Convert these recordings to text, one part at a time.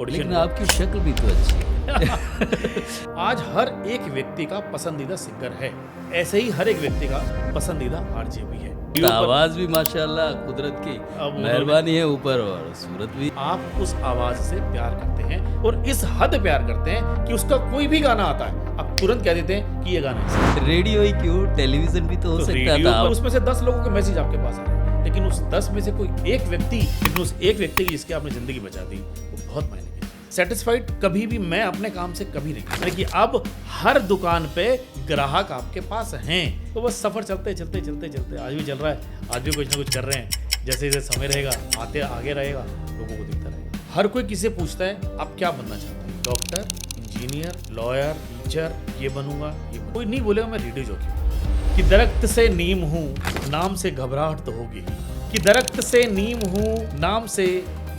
Audition लेकिन आपकी शक्ल भी तो अच्छी है। आज हर एक व्यक्ति का पसंदीदा सिंगर है, ऐसे ही हर एक व्यक्ति का पसंदीदा आरजे भी है। तो आवाज भी माशाल्लाह कुदरत की अब वो मेहरबानी है ऊपर, और सूरत भी। आप उस आवाज से प्यार करते हैं और इस हद प्यार करते हैं कि उसका कोई भी गाना आता है आप तुरंत कह देते हैं कि ये गाना है। रेडियो ही क्यों, टेलीविजन भी तो हो सकता रेडियो था। पर उसमें से 10 लोगों के मैसेज आपके पास आ रहे हैं, लेकिन उस 10 में से कोई एक व्यक्ति, लेकिन उस एक व्यक्ति की जिसकी आपने जिंदगी बचा दी, वो बहुत मायने की। सेटिस्फाइड कभी भी मैं अपने काम से कभी नहीं, यानी कि अब हर दुकान पे ग्राहक आपके पास हैं। तो बस सफर चलते चलते चलते चलते आज भी चल रहा है, आज भी कुछ ना कुछ कर रहे हैं। जैसे जैसे समय रहेगा आते आगे रहेगा, लोगों को दिखता रहेगा। हर कोई किसी से पूछता है आप क्या बनना चाहते हैं, डॉक्टर, इंजीनियर, लॉयर, टीचर, ये बनूंगा, ये बनूंगा। कोई नहीं बोलेगा मैं रेडियो जॉकी हूं। कि दरख्त से नीम हूँ, नाम से घबराहट तो होगी ही। कि दरख्त से नीम हूँ, नाम से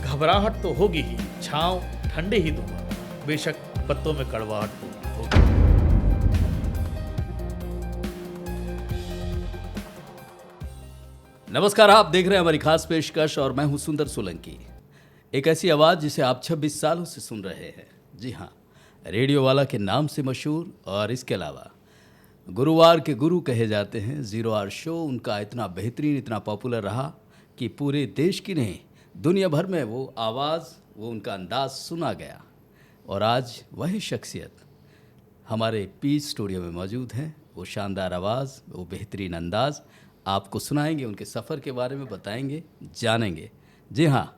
घबराहट तो होगी ही। छाँव ठंडे ही दूंगा, बेशक पत्तों में कड़वाहट तो होगी। नमस्कार, आप देख रहे हैं हमारी खास पेशकश और मैं हूं सुंदर सोलंकी। एक ऐसी आवाज़ जिसे आप 26 सालों से सुन रहे हैं। जी हाँ, रेडियो वाला के नाम से मशहूर, और इसके अलावा गुरुवार के गुरु कहे जाते हैं। 0 आवर शो उनका इतना बेहतरीन, इतना पॉपुलर रहा कि पूरे देश की नहीं दुनिया भर में वो आवाज़, वो उनका अंदाज सुना गया। और आज वही शख्सियत हमारे पीस स्टूडियो में मौजूद हैं। वो शानदार आवाज़, वो बेहतरीन अंदाज़ आपको सुनाएंगे, उनके सफ़र के बारे में बताएंगे, जानेंगे। जी हाँ,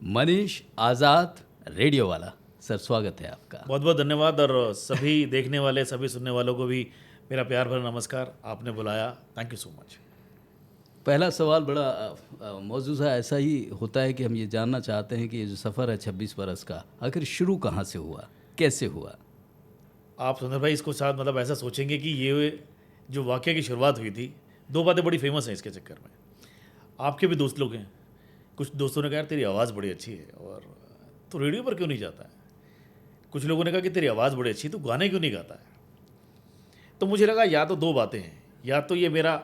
मनीष आज़ाद, रेडियो वाला। सर, स्वागत है आपका। बहुत बहुत धन्यवाद, और सभी देखने वाले, सभी सुनने वालों को भी मेरा प्यार भरा नमस्कार। आपने बुलाया, थैंक यू सो मच। पहला सवाल बड़ा मौजूद सा ऐसा ही होता है कि हम ये जानना चाहते हैं कि ये जो सफ़र है 26 बरस का, आखिर शुरू कहाँ से हुआ, कैसे हुआ? आप सुंदर भाई इसको साथ मतलब ऐसा सोचेंगे कि ये जो वाक़या की शुरुआत हुई थी, 2 बातें बड़ी फेमस हैं इसके चक्कर में। आपके भी दोस्त लोग हैं, कुछ दोस्तों ने कहा तेरी आवाज़ बड़ी अच्छी है और तो रेडियो पर क्यों नहीं जाता है। कुछ लोगों ने कहा कि तेरी आवाज़ बड़ी अच्छी है, तो गाने क्यों नहीं गाता है। तो मुझे लगा या तो 2 बातें हैं, या तो ये मेरा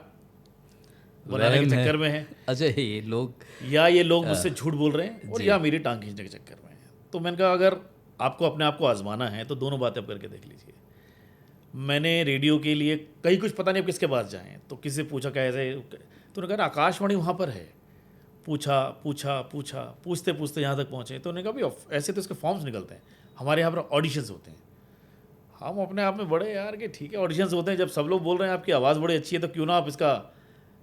बनाने के चक्कर में है, अच्छा ये लोग, या ये लोग मुझसे झूठ बोल रहे हैं, और या मेरी टांग खींचने के चक्कर में है। तो मैंने कहा अगर आपको अपने आप को आजमाना है तो दोनों बातें आप करके देख लीजिए। मैंने रेडियो के लिए कहीं कुछ पता नहीं अब किसके पास जाएं, तो किसी से पूछा कैसे, तो उन्होंने कहा आकाशवाणी वहाँ पर है। पूछा पूछा पूछा, पूछते पूछते यहाँ तक पहुँचे। तो उन्होंने कहा भाई ऐसे तो इसके फॉर्म्स निकलते हैं, हमारे यहाँ पर ऑडिशंस होते हैं। हम अपने आप में बड़े यार कि ठीक है ऑडिशंस होते हैं, जब सब लोग बोल रहे हैं आपकी आवाज़ बड़ी अच्छी है तो क्यों ना आप इसका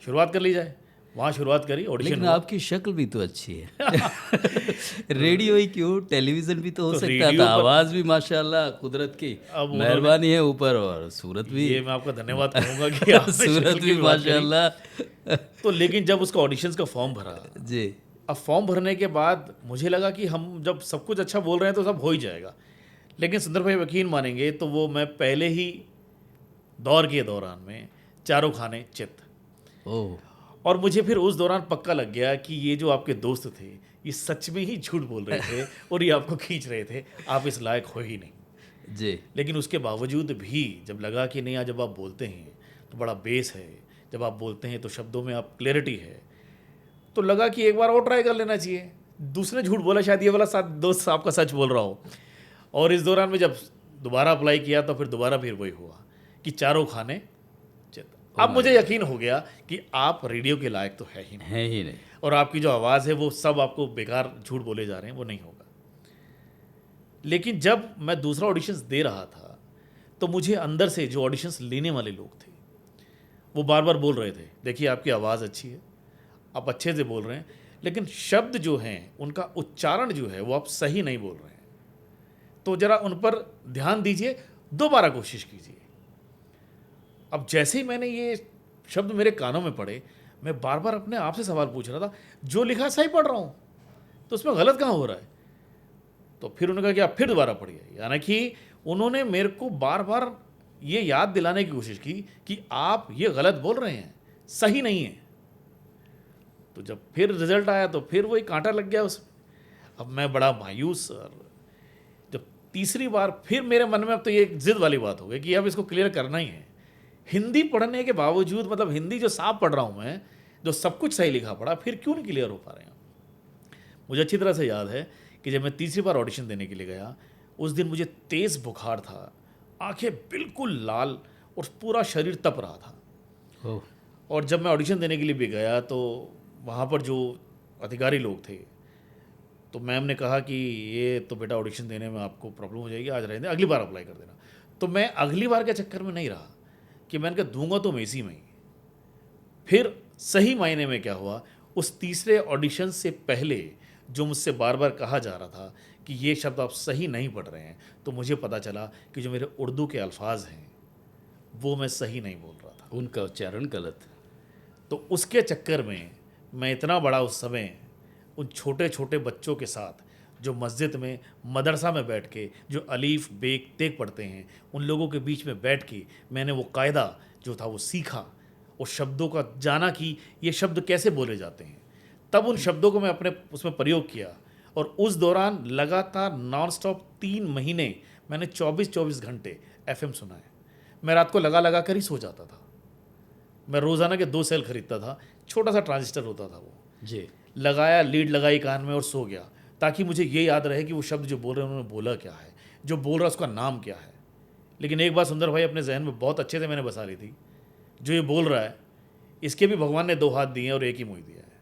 शुरुआत कर ली जाए। वहाँ शुरुआत करी, ऑडिशन। लेकिन आपकी शक्ल भी तो अच्छी है। रेडियो ही क्यों, टेलीविजन भी तो हो सकता था। आवाज़ भी माशाल्लाह कुदरत की मेहरबानी है ऊपर, और सूरत भी। ये मैं आपका धन्यवाद करूँगा कि आपने सूरत भी माशाल्लाह। तो लेकिन जब उसका ऑडिशंस का फॉर्म भरा जी, अब फॉर्म भरने के बाद मुझे लगा कि हम जब सब कुछ अच्छा बोल रहे हैं तो सब हो ही जाएगा। लेकिन सुंदर भाई यकीन मानेंगे तो वो मैं पहले ही दौर के दौरान में चारों खाने चित, ओह, और मुझे फिर उस दौरान पक्का लग गया कि ये जो आपके दोस्त थे ये सच में ही झूठ बोल रहे थे और ये आपको खींच रहे थे, आप इस लायक हो ही नहीं। जी। लेकिन उसके बावजूद भी जब लगा कि नहीं, आज जब आप बोलते हैं तो बड़ा बेस है, जब आप बोलते हैं तो शब्दों में आप क्लैरिटी है, तो लगा कि एक बार और ट्राई कर लेना चाहिए। दूसरे झूठ बोला, शायद ये वाला साथ दोस्त आपका सच बोल रहा हो। और इस दौरान में जब दोबारा अप्लाई किया तो फिर दोबारा फिर वही हुआ कि चारों खाने चित। अब मुझे यकीन हो गया कि आप रेडियो के लायक तो है ही नहीं, है ही नहीं। और आपकी जो आवाज़ है वो सब आपको बेकार झूठ बोले जा रहे हैं, वो नहीं होगा। लेकिन जब मैं दूसरा ऑडिशंस दे रहा था तो मुझे अंदर से जो ऑडिशंस लेने वाले लोग थे वो बार बार बोल रहे थे देखिए आपकी आवाज़ अच्छी है, आप अच्छे से बोल रहे हैं, लेकिन शब्द जो हैं उनका उच्चारण जो है वो आप सही नहीं बोल रहे हैं, तो ज़रा उन पर ध्यान दीजिए, दोबारा कोशिश कीजिए। अब जैसे ही मैंने ये शब्द मेरे कानों में पड़े, मैं बार बार अपने आप से सवाल पूछ रहा था, जो लिखा सही पढ़ रहा हूँ तो उसमें गलत कहाँ हो रहा है। तो फिर उन्होंने कहा कि आप फिर दोबारा पढ़िए, यानी कि उन्होंने मेरे को बार बार ये याद दिलाने की कोशिश की कि आप ये गलत बोल रहे हैं, सही नहीं है। तो जब फिर रिजल्ट आया तो फिर वही कांटा लग गया उसमें। अब मैं बड़ा मायूस, और जब तीसरी बार फिर मेरे मन में अब तो ये एक जिद वाली बात हो गई कि अब इसको क्लियर करना ही है। हिंदी पढ़ने के बावजूद, मतलब हिंदी जो साफ पढ़ रहा हूँ मैं, जो सब कुछ सही लिखा पड़ा, फिर क्यों नहीं क्लियर हो पा रहे हैं। मुझे अच्छी तरह से याद है कि जब मैं तीसरी बार ऑडिशन देने के लिए गया, उस दिन मुझे तेज़ बुखार था, आंखें बिल्कुल लाल और पूरा शरीर तप रहा था। ओह, और जब मैं ऑडिशन देने के लिए भी गया तो वहाँ पर जो अधिकारी लोग थे, तो मैम ने कहा कि ये तो बेटा ऑडिशन देने में आपको प्रॉब्लम हो जाएगी, आज रहने दें, अगली बार अप्लाई कर देना। तो मैं अगली बार के चक्कर में नहीं रहा कि मैंने कहा दूंगा तो मैं इसी में ही। फिर सही मायने में क्या हुआ, उस तीसरे ऑडिशन से पहले जो मुझसे बार बार कहा जा रहा था कि ये शब्द आप सही नहीं पढ़ रहे हैं, तो मुझे पता चला कि जो मेरे उर्दू के अल्फाज हैं वो मैं सही नहीं बोल रहा था। उनका उच्चारण गलत। तो उसके चक्कर में मैं इतना बड़ा उस समय उन छोटे छोटे बच्चों के साथ जो मस्जिद में मदरसा में बैठ के जो अलीफ बेक तेक पढ़ते हैं, उन लोगों के बीच में बैठ के मैंने वो कायदा जो था वो सीखा और शब्दों का जाना कि ये शब्द कैसे बोले जाते हैं। तब उन शब्दों को मैं अपने उसमें प्रयोग किया और उस दौरान लगातार नॉन स्टॉप 3 महीने मैंने 24-24 घंटे FM सुना है। मैं रात को लगा कर ही सो जाता था। मैं रोज़ाना के 2 सेल खरीदता था, छोटा सा ट्रांजिस्टर होता था वो, जी। लगाया, लीड लगाई कान में और सो गया, ताकि मुझे ये याद रहे कि वो शब्द जो बोल रहे हैं उन्होंने बोला क्या है, जो बोल रहा है उसका नाम क्या है। लेकिन एक बात सुंदर भाई अपने जहन में बहुत अच्छे से मैंने बसा ली थी, जो ये बोल रहा है इसके भी भगवान ने 2 हाथ दिए हैं और एक ही मुंह दिया है,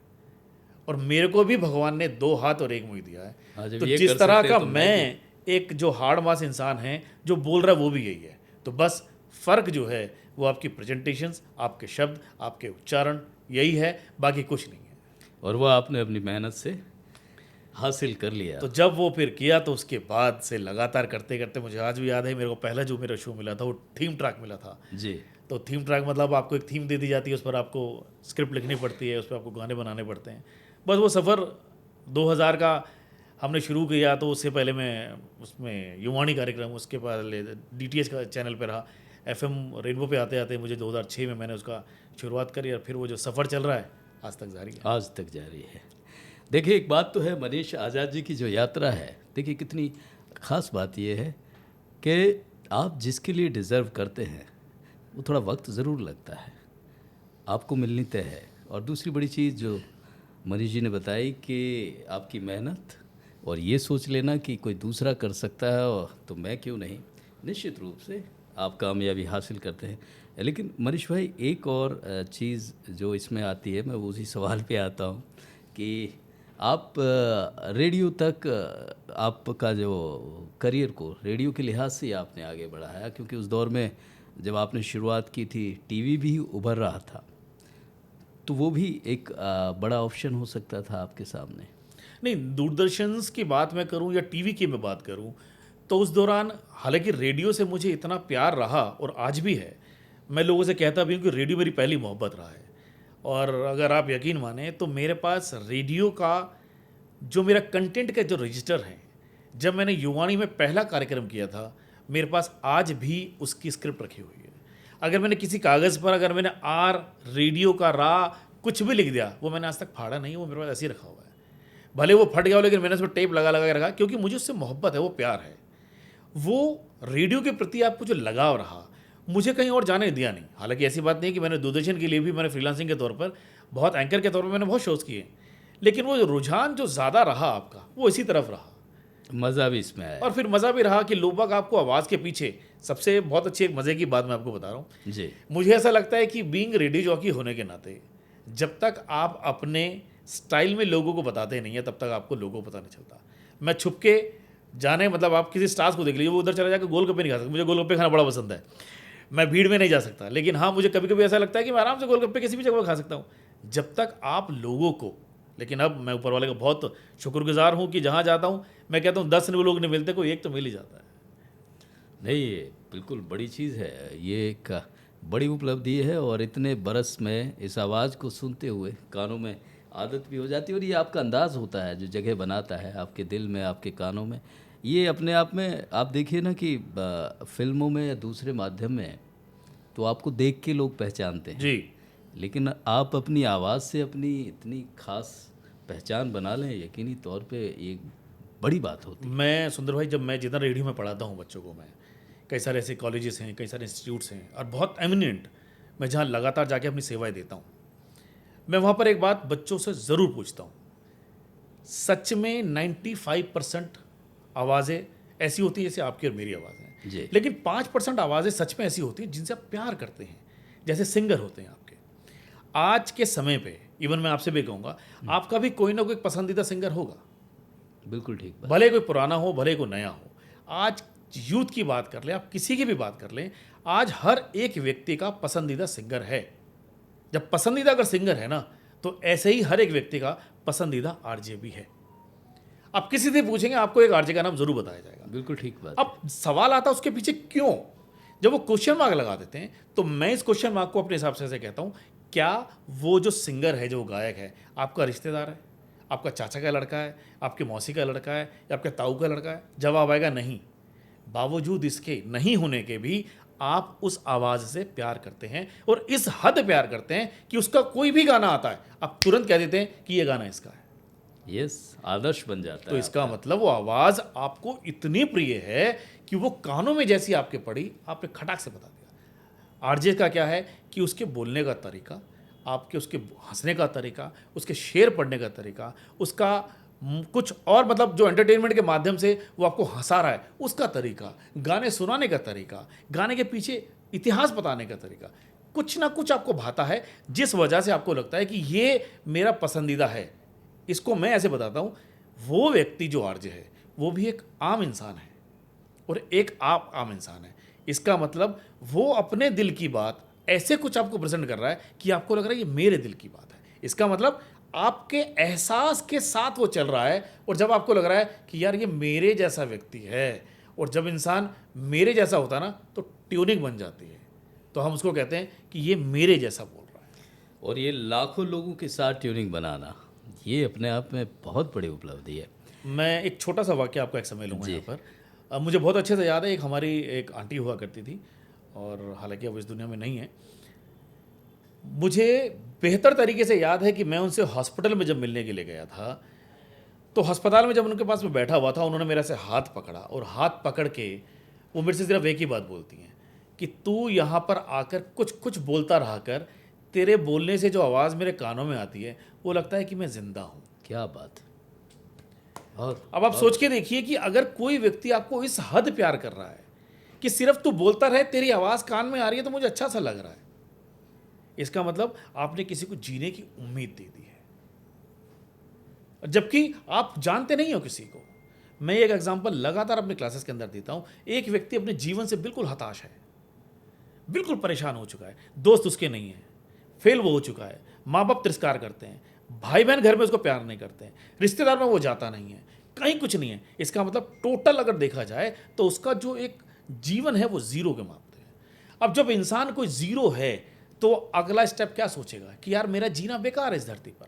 और मेरे को भी भगवान ने 2 हाथ और एक मुंह दिया हाँ, है। जब तो ये जिस कर तरह सकते हैं का तो मैं एक जो हार्ड मास इंसान है जो बोल रहा है वो भी यही है। तो बस फ़र्क जो है वो आपकी प्रेजेंटेशंस, आपके शब्द, आपके उच्चारण, यही है, बाकी कुछ नहीं है। और वो आपने अपनी मेहनत से हासिल कर लिया। तो जब वो फिर किया तो उसके बाद से लगातार करते करते मुझे आज भी याद है, मेरे को पहला जो मेरा शो मिला था वो थीम ट्रैक मिला था। जी। तो थीम ट्रैक मतलब आपको एक थीम दे दी जाती है, उस पर आपको स्क्रिप्ट लिखनी पड़ती है, उस पर आपको गाने बनाने पड़ते हैं। बस वो सफ़र 2000 का हमने शुरू किया, तो उससे पहले मैं उसमें युवाणी कार्यक्रम, उसके पहले DTH का चैनल पे रहा, FM रेनबो पे आते आते मुझे 2006 में मैंने उसका शुरुआत करी और फिर वो जो सफ़र चल रहा है आज तक जारी है। आज तक जारी है। देखिए, एक बात तो है, मनीष आज़ाद जी की जो यात्रा है, देखिए कितनी ख़ास बात यह है कि आप जिसके लिए डिज़र्व करते हैं वो थोड़ा वक्त ज़रूर लगता है, आपको मिलनी तय है। और दूसरी बड़ी चीज़ जो मनीष जी ने बताई कि आपकी मेहनत और ये सोच लेना कि कोई दूसरा कर सकता है और तो मैं क्यों नहीं, निश्चित रूप से आप कामयाबी हासिल करते हैं। लेकिन मनीष भाई, एक और चीज़ जो इसमें आती है, मैं उसी सवाल पे आता हूँ कि आप रेडियो तक आपका जो करियर को रेडियो के लिहाज से ही आपने आगे बढ़ाया, क्योंकि उस दौर में जब आपने शुरुआत की थी टीवी भी उभर रहा था, तो वो भी एक बड़ा ऑप्शन हो सकता था आपके सामने। नहीं, दूरदर्शन की बात मैं करूं या टीवी की मैं बात करूं, तो उस दौरान हालांकि रेडियो से मुझे इतना प्यार रहा और आज भी है, मैं लोगों से कहता भी हूं कि रेडियो मेरी पहली मोहब्बत रहा है। और अगर आप यकीन माने तो मेरे पास रेडियो का जो मेरा कंटेंट का जो रजिस्टर है, जब मैंने युवाणी में पहला कार्यक्रम किया था, मेरे पास आज भी उसकी स्क्रिप्ट रखी हुई है। अगर मैंने किसी कागज़ पर अगर मैंने आर रेडियो का रा कुछ भी लिख दिया, वो मैंने आज तक फाड़ा नहीं, वो मेरे पास ऐसे ही रखा हुआ है। भले वो फट गया हो, लेकिन मैंने उसमें टेप लगा लगा के रखा, क्योंकि मुझे उससे मोहब्बत है, वो प्यार है। वो रेडियो के प्रति आपको जो लगाव रहा, मुझे कहीं और जाने दिया नहीं। हालांकि ऐसी बात नहीं कि मैंने दूरदर्शन के लिए भी मैंने फ्रीलांसिंग के तौर पर बहुत एंकर के तौर पर मैंने बहुत शोज़ किए, लेकिन वो रुझान जो ज़्यादा रहा आपका वो इसी तरफ रहा। मज़ा भी इसमें आया। और फिर मज़ा भी रहा कि लोग आपको आवाज़ के पीछे, सबसे बहुत अच्छी एक मज़े की बात मैं आपको बता रहा हूँ। जी। मुझे ऐसा लगता है कि बीइंग रेडियो जॉकी होने के नाते, जब तक आप अपने स्टाइल में लोगों को बताते नहीं है, तब तक आपको लोगों को पता नहीं चलता। मैं छुप के जाने, मतलब आप किसी स्टार्स को देख लीजिए, वो उधर चला जाकर गोलगप्पे नहीं खा सकता। मुझे गोलगप्पे खाना बड़ा पसंद है, मैं भीड़ में नहीं जा सकता, लेकिन हाँ मुझे कभी कभी ऐसा लगता है कि मैं आराम से गोलगप्पे किसी भी जगह पर खा सकता हूँ, जब तक आप लोगों को। लेकिन अब मैं ऊपर वाले का बहुत शुक्रगुजार हूँ कि जहाँ जाता हूँ मैं कहता हूँ 10 लोग नहीं मिलते, कोई एक तो मिल ही जाता है। नहीं, ये बिल्कुल बड़ी चीज़ है, ये एक बड़ी उपलब्धि है। और इतने बरस में इस आवाज़ को सुनते हुए कानों में आदत भी हो जाती है, और ये आपका अंदाज़ होता है जो जगह बनाता है आपके दिल में, आपके कानों में। ये अपने आप में आप देखिए ना कि फिल्मों में या दूसरे माध्यम में तो आपको देख के लोग पहचानते हैं जी। लेकिन आप अपनी आवाज़ से अपनी इतनी खास पहचान बना लें, यकीनी तौर पे एक बड़ी बात होती मैं सुंदर भाई, जब मैं जितना रेडियो में पढ़ाता हूँ बच्चों को, मैं कई सारे ऐसे कॉलेजेस हैं, कई सारे इंस्टीट्यूट्स हैं और बहुत एमिनेंट, मैं जहाँ लगातार जाके अपनी सेवाएं देता हूँ, मैं वहाँ पर एक बात बच्चों से ज़रूर पूछता हूँ, सच में 95% आवाज़ें ऐसी होती हैं जैसे आपकी और मेरी आवाज़ें, जी। लेकिन 5% आवाज़ें सच में ऐसी होती हैं जिनसे आप प्यार करते हैं, जैसे सिंगर होते हैं आपके। आज के समय पे इवन मैं आपसे भी कहूँगा, आपका भी कोई ना कोई पसंदीदा सिंगर होगा, बिल्कुल ठीक बात। भले कोई पुराना हो भले कोई नया हो। आज यूथ की बात कर लें, आप किसी की भी बात कर लें, आज हर एक व्यक्ति का पसंदीदा सिंगर है। जब पसंदीदा अगर सिंगर है ना, तो ऐसे ही हर एक व्यक्ति का पसंदीदा आरजे भी है। आप किसी से पूछेंगे, आपको एक आरजे का नाम जरूर बताया जाएगा। बिल्कुल ठीक बात। अब सवाल आता है उसके पीछे क्यों। जब वो क्वेश्चन मार्क लगा देते हैं, तो मैं इस क्वेश्चन मार्क को अपने हिसाब से ऐसे कहता हूं, क्या वो जो सिंगर है, जो गायक है, आपका रिश्तेदार है, आपका चाचा का लड़का है, आपके मौसी का लड़का है, या आपके ताऊ का लड़का है? जवाब आएगा नहीं। बावजूद इसके नहीं होने के भी आप उस आवाज़ से प्यार करते हैं, और इस हद प्यार करते हैं कि उसका कोई भी गाना आता है, आप तुरंत कह देते हैं कि ये गाना इसका है। यस, आदर्श बन जाता तो है इसका आपका। मतलब वो आवाज़ आपको इतनी प्रिय है कि वो कानों में जैसी आपके पड़ी, आपने खटाक से बता दिया। आरजे का क्या है कि उसके बोलने का तरीका, आपके उसके हंसने का तरीका, उसके शेर पढ़ने का तरीका, उसका कुछ और मतलब जो एंटरटेनमेंट के माध्यम से वो आपको हंसा रहा है उसका तरीका, गाने सुनाने का तरीका, गाने के पीछे इतिहास बताने का तरीका, कुछ ना कुछ आपको भाता है, जिस वजह से आपको लगता है कि ये मेरा पसंदीदा है। इसको मैं ऐसे बताता हूँ, वो व्यक्ति जो आरजे है वो भी एक आम इंसान है और एक आप आम इंसान है। इसका मतलब वो अपने दिल की बात ऐसे कुछ आपको प्रेजेंट कर रहा है कि आपको लग रहा है ये मेरे दिल की बात है। इसका मतलब आपके एहसास के साथ वो चल रहा है, और जब आपको लग रहा है कि यार ये मेरे जैसा व्यक्ति है, और जब इंसान मेरे जैसा होता है ना, तो ट्यूनिंग बन जाती है, तो हम उसको कहते हैं कि ये मेरे जैसा बोल रहा है। और ये लाखों लोगों के साथ ट्यूनिंग बनाना, ये अपने आप में बहुत बड़ी उपलब्धि है। मैं एक छोटा सा वाक्य आपका एक समय लूँगा जी। यहाँ पर। मुझे बहुत अच्छे से याद है, एक हमारी एक आंटी हुआ करती थी, और हालांकि अब इस दुनिया में नहीं है। मुझे बेहतर तरीके से याद है कि मैं उनसे हॉस्पिटल में जब मिलने के लिए गया था, तो अस्पताल में जब उनके पास में बैठा हुआ था, उन्होंने मेरा से हाथ पकड़ा, और हाथ पकड़ के वो मेरे से सिर्फ एक ही बात बोलती हैं कि तू यहाँ पर आकर कुछ कुछ बोलता रहा कर, तेरे बोलने से जो आवाज़ मेरे कानों में आती है वो लगता है कि मैं ज़िंदा हूँ। क्या बात है। बहुत। अब आप सोच के देखिए कि अगर कोई व्यक्ति आपको इस हद प्यार कर रहा है कि सिर्फ तू बोलता रहे, तेरी आवाज़ कान में आ रही है तो मुझे अच्छा सा लग रहा है, इसका मतलब आपने किसी को जीने की उम्मीद दे दी है, जबकि आप जानते नहीं हो किसी को। मैं एक एग्जांपल लगातार अपने क्लासेस के अंदर देता हूं। एक व्यक्ति अपने जीवन से बिल्कुल हताश है, बिल्कुल परेशान हो चुका है, दोस्त उसके नहीं है, फेल वो हो चुका है, माँ बाप तिरस्कार करते हैं, भाई बहन घर में उसको प्यार नहीं करते हैं, रिश्तेदार में वो जाता नहीं है, कहीं कुछ नहीं है। इसका मतलब टोटल अगर देखा जाए तो उसका जो एक जीवन है वो जीरो के मापते हैं। अब जब इंसान कोई जीरो है, तो अगला स्टेप क्या सोचेगा कि यार मेरा जीना बेकार है इस धरती पर,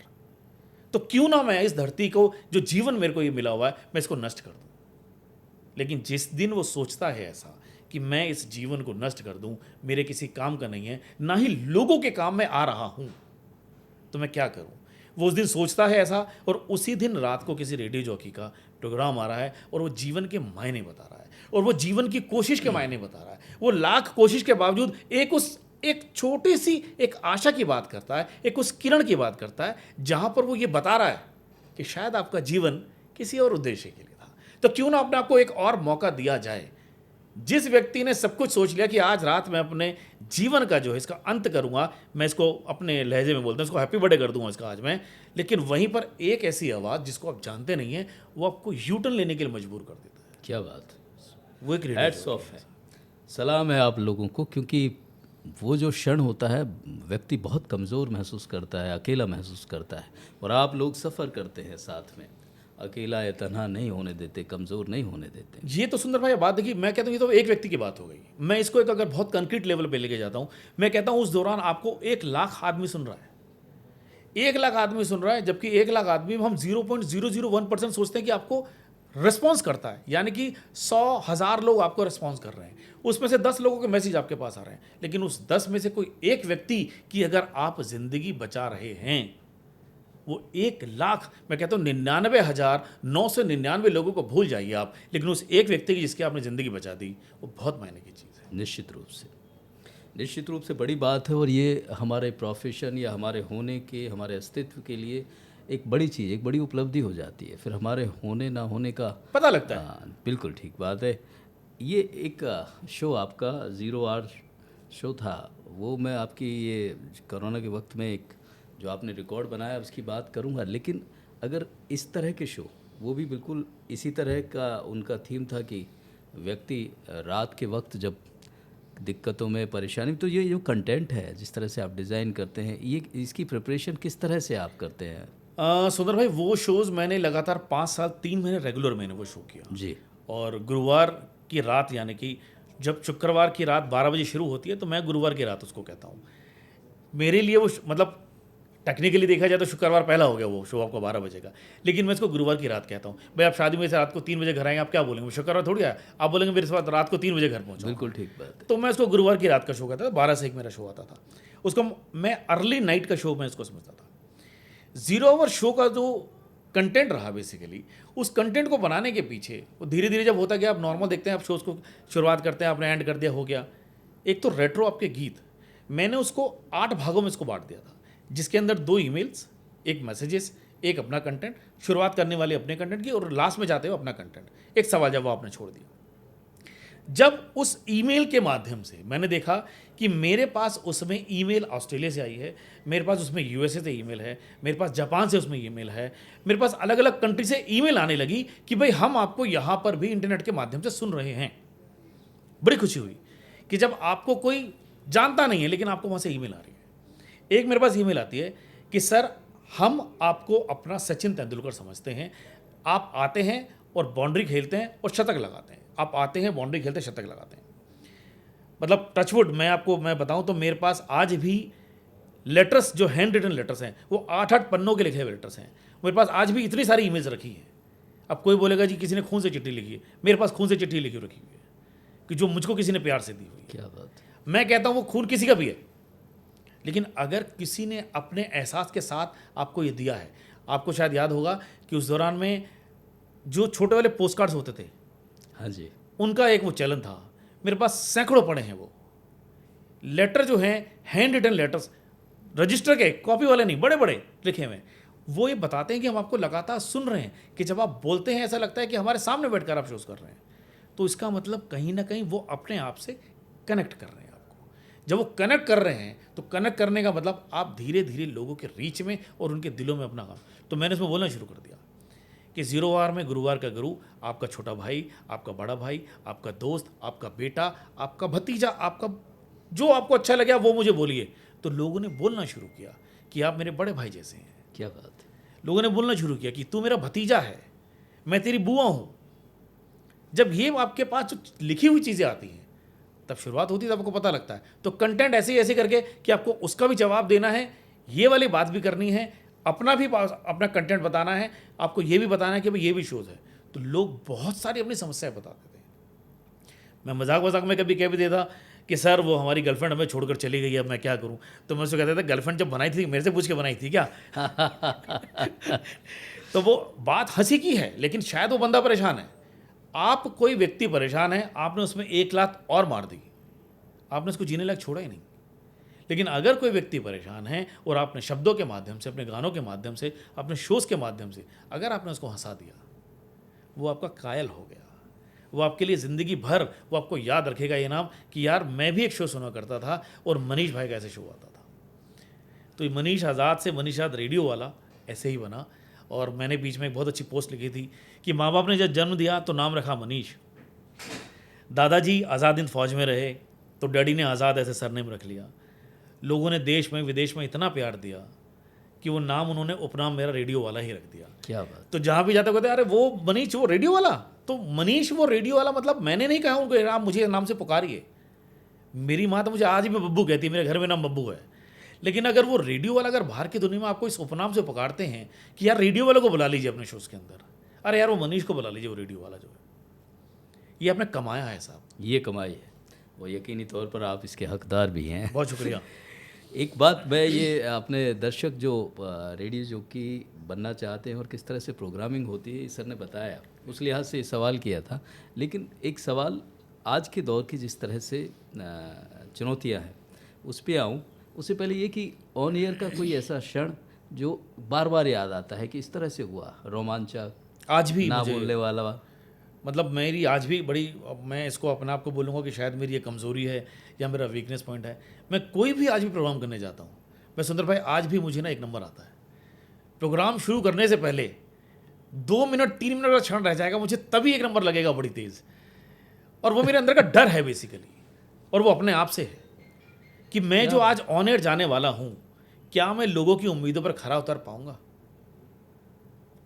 तो क्यों ना मैं इस धरती को, जो जीवन मेरे को ये मिला हुआ है, मैं इसको नष्ट कर दूं। लेकिन जिस दिन वो सोचता है ऐसा कि मैं इस जीवन को नष्ट कर दूं, मेरे किसी काम का नहीं है, ना ही लोगों के काम में आ रहा हूं, तो मैं क्या करूं, वो उस दिन सोचता है ऐसा, और उसी दिन रात को किसी रेडियो जॉकी का प्रोग्राम आ रहा है, और वो जीवन के मायने बता रहा है, और वो जीवन की कोशिश के मायने बता रहा है। वो लाख कोशिश के बावजूद एक छोटी सी एक आशा की बात करता है, एक उस किरण की बात करता है, जहां पर वो ये बता रहा है कि शायद आपका जीवन किसी और उद्देश्य के लिए था, तो क्यों ना अपने आपको एक और मौका दिया जाए। जिस व्यक्ति ने सब कुछ सोच लिया कि आज रात मैं अपने जीवन का जो है इसका अंत करूंगा, मैं इसको अपने लहजे में बोलते हैं, इसको हैप्पी बर्थडे कर दूंगा इसका आज मैं, लेकिन वहीं पर एक ऐसी आवाज़ जिसको आप जानते नहीं हैं, वो आपको यूटर्न लेने के लिए मजबूर कर देता है। क्या बात। वो एक हैट्स ऑफ है, सलाम है आप लोगों को, क्योंकि वो जो क्षण होता है व्यक्ति बहुत कमज़ोर महसूस करता है, अकेला महसूस करता है, और आप लोग सफ़र करते हैं साथ में, अकेला या तन्हा नहीं होने देते, कमज़ोर नहीं होने देते। ये तो सुंदर भाई बात देखिए, मैं कहता हूँ ये तो एक व्यक्ति की बात हो गई। मैं इसको एक अगर बहुत कंक्रीट लेवल पे लेके जाता हूँ, मैं कहता हूँ उस दौरान आपको 1 लाख आदमी सुन रहा है, 1 लाख आदमी सुन रहा है, जबकि 1 लाख आदमी में हम 0.001% सोचते हैं कि आपको रिस्पॉन्स करता है, यानी कि 100,000 लोग आपको रिस्पॉन्स कर रहे हैं, उसमें से 10 लोगों के मैसेज आपके पास आ रहे हैं, लेकिन उस 10 में से कोई एक व्यक्ति की अगर आप जिंदगी बचा रहे हैं, वो 1 लाख, मैं कहता हूँ 99,999 लोगों को भूल जाइए आप, लेकिन उस एक व्यक्ति की जिसकी आपने ज़िंदगी बचा दी, वो बहुत मायने की चीज़ है। निश्चित रूप से बड़ी बात है, और ये हमारे प्रोफेशन या हमारे होने के, हमारे अस्तित्व के लिए एक बड़ी चीज़, एक बड़ी उपलब्धि हो जाती है, फिर हमारे होने ना होने का पता लगता है। हाँ, बिल्कुल ठीक बात है। ये एक शो आपका 0 आवर शो था, वो मैं आपकी ये कोरोना के वक्त में एक जो आपने रिकॉर्ड बनाया उसकी बात करूंगा, लेकिन अगर इस तरह के शो, वो भी बिल्कुल इसी तरह का उनका थीम था कि व्यक्ति रात के वक्त जब दिक्कतों में परेशानी, तो ये जो कंटेंट है जिस तरह से आप डिज़ाइन करते हैं, ये इसकी प्रिपरेशन किस तरह से आप करते हैं? सुंदर भाई, वो शोज़ मैंने लगातार 5 साल 3 महीने रेगुलर मैंने वो शो किया। जी। और गुरुवार की रात, यानी कि जब शुक्रवार की रात 12 बजे शुरू होती है तो मैं गुरुवार की रात उसको कहता हूँ। मेरे लिए वो मतलब टेक्निकली देखा जाए तो शुक्रवार पहला हो गया वो शो आपका 12 बजे का, लेकिन मैं इसको गुरुवार की रात कहता हूँ। भाई आप शादी में से रात को 3 बजे घर आएंगे, आप क्या बोलेंगे? वो शुक्रवार थोड़ी आया, आप बोलेंगे मेरे साथ रात को 3 बजे घर पहुँचा। बिल्कुल ठीक बात है। तो मैं उसको गुरुवार की रात का शो कहता था, 12 से 1 मेरा शो आता था। उसको मैं अर्ली नाइट का शो मैं इसको समझता था। 0 आवर शो का जो कंटेंट रहा बेसिकली, उस कंटेंट को बनाने के पीछे वो धीरे धीरे जब होता गया, आप नॉर्मल देखते हैं, आप शोज़ को शुरुआत करते हैं, आपने एंड कर दिया, हो गया। एक तो रेट्रो आपके गीत, मैंने उसको 8 भागों में इसको बांट दिया था, जिसके अंदर 2 ईमेल्स, एक मैसेजेस, एक अपना कंटेंट, शुरुआत करने वाले अपने कंटेंट की और लास्ट में जाते हुए अपना कंटेंट, एक सवाल जवाब आपने छोड़ दिया। जब उस ईमेल के माध्यम से मैंने देखा कि मेरे पास उसमें ईमेल ऑस्ट्रेलिया से आई है, मेरे पास उसमें यूएसए से ईमेल है, मेरे पास जापान से उसमें ईमेल है, मेरे पास अलग अलग कंट्री से ईमेल आने लगी कि भाई हम आपको यहाँ पर भी इंटरनेट के माध्यम से सुन रहे हैं। बड़ी खुशी हुई कि जब आपको कोई जानता नहीं है लेकिन आपको वहाँ से ईमेल आ रही है। एक मेरे पास ईमेल आती है कि सर हम आपको अपना सचिन तेंदुलकर समझते हैं, आप आते हैं और बाउंड्री खेलते हैं और शतक लगाते हैं, आप आते हैं बाउंड्री खेलते हैं शतक लगाते हैं। मतलब टचवुड मैं बताऊं तो मेरे पास आज भी लेटर्स, जो हैंड रिटन लेटर्स हैं, वो 8-8 पन्नों के लिखे हुए लेटर्स हैं। मेरे पास आज भी इतनी सारी ईमेल्स रखी हैं। अब कोई बोलेगा जी किसी ने खून से चिट्ठी लिखी है, मेरे पास खून से चिट्ठी लिखी रखी हुई है कि जो मुझको किसी ने प्यार से दी हुई है। क्या बात है। मैं कहता हूँ वो खून किसी का भी है, लेकिन अगर किसी ने अपने एहसास के साथ आपको ये दिया है, आपको शायद याद होगा कि उस दौरान में जो छोटे वाले पोस्ट कार्ड्स होते थे, हाँ जी। उनका एक वो चलन था। मेरे पास सैकड़ों पड़े हैं वो लेटर, जो हैं हैंड रिटन लेटर्स, रजिस्टर के, कॉपी वाले नहीं, बड़े बड़े लिखे हुए। वो ये बताते हैं कि हम आपको लगातार सुन रहे हैं, कि जब आप बोलते हैं ऐसा लगता है कि हमारे सामने बैठकर आप शोज कर रहे हैं। तो इसका मतलब कहीं ना कहीं वो अपने आप से कनेक्ट कर रहे हैं आपको। जब वो कनेक्ट कर रहे हैं तो कनेक्ट करने का मतलब आप धीरे धीरे लोगों के रीच में और उनके दिलों में अपना काम। तो मैंने इसमें बोलना शुरू कर दिया कि 0 आवर में गुरुवार का गुरु आपका छोटा भाई, आपका बड़ा भाई, आपका दोस्त, आपका बेटा, आपका भतीजा, आपका जो आपको अच्छा लगे वो मुझे बोलिए। तो लोगों ने बोलना शुरू किया कि आप मेरे बड़े भाई जैसे हैं। क्या बात है। लोगों ने बोलना शुरू किया कि तू मेरा भतीजा है, मैं तेरी बुआ हूँ। जब ये आपके पास जो लिखी हुई चीज़ें आती हैं तब शुरुआत होती है, तब आपको पता लगता है। तो कंटेंट ऐसे ही ऐसे करके कि आपको उसका भी जवाब देना है, ये वाली बात भी करनी है, अपना भी अपना कंटेंट बताना है, आपको ये भी बताना है कि भाई ये भी शोज़ है। तो लोग बहुत सारी अपनी समस्याएं बताते थे। मैं मजाक मजाक में कभी कह भी देता कि सर वो हमारी गर्लफ्रेंड हमें छोड़कर चली गई, अब मैं क्या करूं। तो मैं उसको कहता था गर्लफ्रेंड जब बनाई थी मेरे से पूछ के बनाई थी क्या? तो वो बात हंसी की है, लेकिन शायद वो बंदा परेशान है। आप कोई व्यक्ति परेशान है, आपने उसमें 1 लात और मार दी, आपने उसको जीने लायक छोड़ा ही नहीं। लेकिन अगर कोई व्यक्ति परेशान है और आपने शब्दों के माध्यम से, अपने गानों के माध्यम से, अपने शोज़ के माध्यम से अगर आपने उसको हंसा दिया, वो आपका कायल हो गया। वो आपके लिए ज़िंदगी भर वो आपको याद रखेगा ये नाम कि यार मैं भी एक शो सुना करता था और मनीष भाई का ऐसे शो आता था। तो ये मनीष आज़ाद से मनीष आज़ाद रेडियो वाला ऐसे ही बना। और मैंने बीच में एक बहुत अच्छी पोस्ट लिखी थी कि माँ बाप ने जब जन्म दिया तो नाम रखा मनीष, दादाजी आज़ाद हिंद फौज में रहे तो डैडी ने आज़ाद ऐसे सरनेम रख लिया। लोगों ने देश में विदेश में इतना प्यार दिया कि वो नाम उन्होंने उपनाम मेरा रेडियो वाला ही रख दिया। क्या बात। तो जहाँ भी जाते कहते अरे वो मनीष वो रेडियो वाला। तो मनीष वो रेडियो वाला, मतलब मैंने नहीं कहा उनको आप मुझे नाम से पुकारिए। मेरी माँ तो मुझे आज भी बब्बू कहती है, मेरे घर में नाम बब्बू है। लेकिन अगर वो रेडियो वाला अगर बाहर की दुनिया में आपको इस उपनाम से पुकारते हैं कि यार रेडियो वाले को बुला लीजिए अपने शोज़ के अंदर, अरे यार वो मनीष को बुला लीजिए, वो रेडियो वाला जो है, ये आपने कमाया है साहब, ये कमाई है, वो यकीनी तौर पर आप इसके हकदार भी हैं। बहुत शुक्रिया। एक बात मैं ये आपने दर्शक जो रेडियो जॉकी बनना चाहते हैं और किस तरह से प्रोग्रामिंग होती है, सर ने बताया, उस लिहाज से सवाल किया था। लेकिन एक सवाल आज के दौर की जिस तरह से चुनौतियां हैं उस पर आऊँ, उससे पहले ये कि ऑन एयर का कोई ऐसा क्षण जो बार बार याद आता है कि इस तरह से हुआ, रोमांचक, आज भी ना मुझे भूलने वाला? मतलब मेरी आज भी बड़ी, अब मैं इसको अपने आप को बोलूँगा कि शायद मेरी ये कमज़ोरी है या मेरा वीकनेस पॉइंट है। मैं कोई भी आज भी प्रोग्राम करने जाता हूँ, मैं सुंदर भाई आज भी मुझे ना एक नंबर आता है। प्रोग्राम शुरू करने से पहले 2 मिनट 3 मिनट का क्षण रह जाएगा, मुझे तभी एक नंबर लगेगा बड़ी तेज़। और वो मेरे अंदर का डर है बेसिकली, और वो अपने आप से है कि मैं जो आज ऑन एयर जाने वाला हूँ, क्या मैं लोगों की उम्मीदों पर खरा उतर पाऊंगा?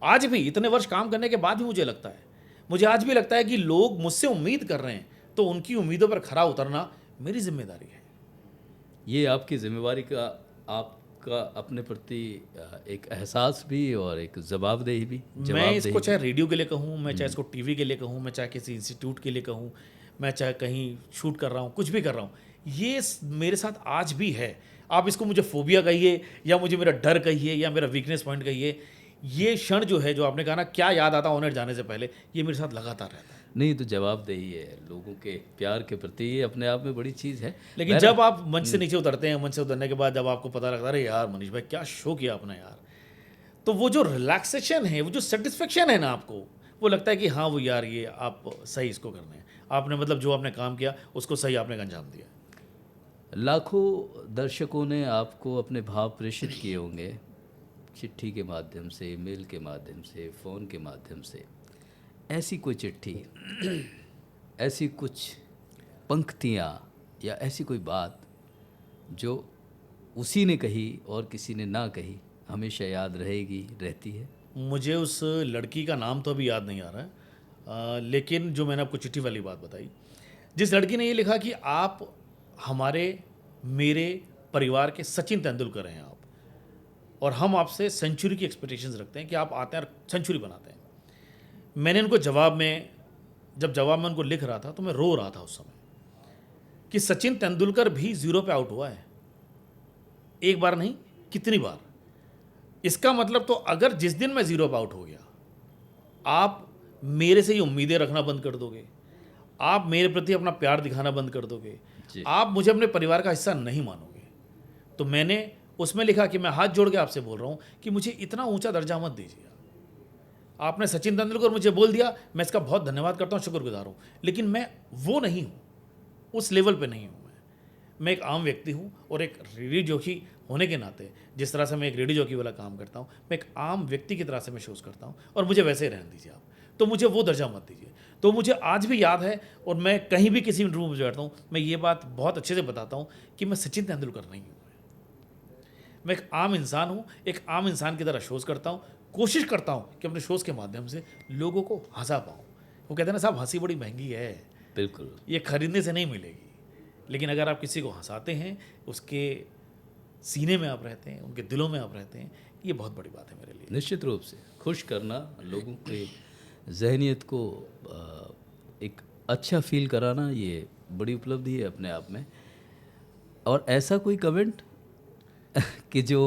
आज भी इतने वर्ष काम करने के बाद भी मुझे लगता है, मुझे आज भी लगता है कि लोग मुझसे उम्मीद कर रहे हैं, तो उनकी उम्मीदों पर खरा उतरना मेरी जिम्मेदारी है। ये आपकी जिम्मेवारी का, आपका अपने प्रति एक एहसास भी और एक जवाबदेही भी, मैं इसको जवाबदेही चाहे रेडियो के लिए कहूँ, मैं चाहे इसको टीवी के लिए कहूँ, मैं चाहे किसी इंस्टीट्यूट के लिए कहूँ, मैं चाहे कहीं शूट कर रहा हूँ, कुछ भी कर रहा हूँ, ये मेरे साथ आज भी है। आप इसको मुझे फोबिया कहिए या मुझे मेरा डर कहिए या मेरा वीकनेस पॉइंट कहिए, ये क्षण जो है, जो आपने कहा ना क्या याद आता ऑन एयर जाने से पहले, ये मेरे साथ लगातार रहता है। नहीं, तो जवाबदेही है लोगों के प्यार के प्रति, ये अपने आप में बड़ी चीज़ है। लेकिन जब आप मंच से नीचे उतरते हैं, मंच से उतरने के बाद जब आपको पता लगता है अरे यार मनीष भाई क्या शो किया आपने यार, तो वो जो रिलैक्सेशन है, वो जो सेटिस्फेक्शन है ना आपको, वो लगता है कि हाँ वो यार ये आप सही इसको करने हैं, आपने मतलब जो आपने काम किया उसको सही आपने अंजाम दिया। लाखों दर्शकों ने आपको अपने भाव प्रेषित किए होंगे, चिट्ठी के माध्यम से, ईमेल के माध्यम से, फ़ोन के माध्यम से। ऐसी कोई चिट्ठी, ऐसी कुछ पंक्तियाँ या ऐसी कोई बात जो उसी ने कही और किसी ने ना कही, हमेशा याद रहेगी, रहती है? मुझे उस लड़की का नाम तो अभी याद नहीं आ रहा है, लेकिन जो मैंने आपको चिट्ठी वाली बात बताई, जिस लड़की ने ये लिखा कि आप हमारे मेरे परिवार के सचिन तेंदुलकर हैं आप, और हम आपसे सेंचुरी की एक्सपेक्टेशंस रखते हैं कि आप आते हैं और सेंचुरी बनाते हैं। मैंने उनको जवाब में, जब जवाब में उनको लिख रहा था तो मैं रो रहा था उस समय कि सचिन तेंदुलकर भी 0 पे आउट हुआ है, एक बार नहीं कितनी बार। इसका मतलब तो अगर जिस दिन मैं 0 पे आउट हो गया, आप मेरे से ही उम्मीदें रखना बंद कर दोगे, आप मेरे प्रति अपना प्यार दिखाना बंद कर दोगे, आप मुझे अपने परिवार का हिस्सा नहीं मानोगे। तो मैंने उसमें लिखा कि मैं हाथ जोड़ के आपसे बोल रहा हूँ कि मुझे इतना ऊंचा दर्जा मत दीजिए। आपने सचिन तेंदुलकर मुझे बोल दिया, मैं इसका बहुत धन्यवाद करता हूँ, शुक्रगुजार हूँ, लेकिन मैं वो नहीं हूँ, उस लेवल पे नहीं हूँ। मैं एक आम व्यक्ति हूँ, और एक रेडियो जॉकी होने के नाते, जिस तरह से मैं एक रेडियो जॉकी वाला काम करता हूँ, मैं एक आम व्यक्ति की तरह से मैं शोज़ करता हूँ, और मुझे वैसे ही रहने दीजिए आप। तो मुझे वो दर्जा मत दीजिए। तो मुझे आज भी याद है, और मैं कहीं भी किसी रूम में बैठता हूँ, मैं ये बात बहुत अच्छे से बताता हूँ कि मैं सचिन तेंदुलकर नहीं हूँ। मैं एक आम इंसान हूँ, एक आम इंसान की तरह शोज़ करता हूँ, कोशिश करता हूँ कि अपने शोज़ के माध्यम से लोगों को हंसा पाऊँ। वो कहते हैं ना साहब, हंसी बड़ी महंगी है, बिल्कुल। ये खरीदने से नहीं मिलेगी, लेकिन अगर आप किसी को हंसाते हैं, उसके सीने में आप रहते हैं, उनके दिलों में आप रहते हैं, ये बहुत बड़ी बात है मेरे लिए। निश्चित रूप से खुश करना, लोगों के जहनियत को एक अच्छा फील कराना, ये बड़ी उपलब्धि है अपने आप में। और ऐसा कोई कमेंट कि जो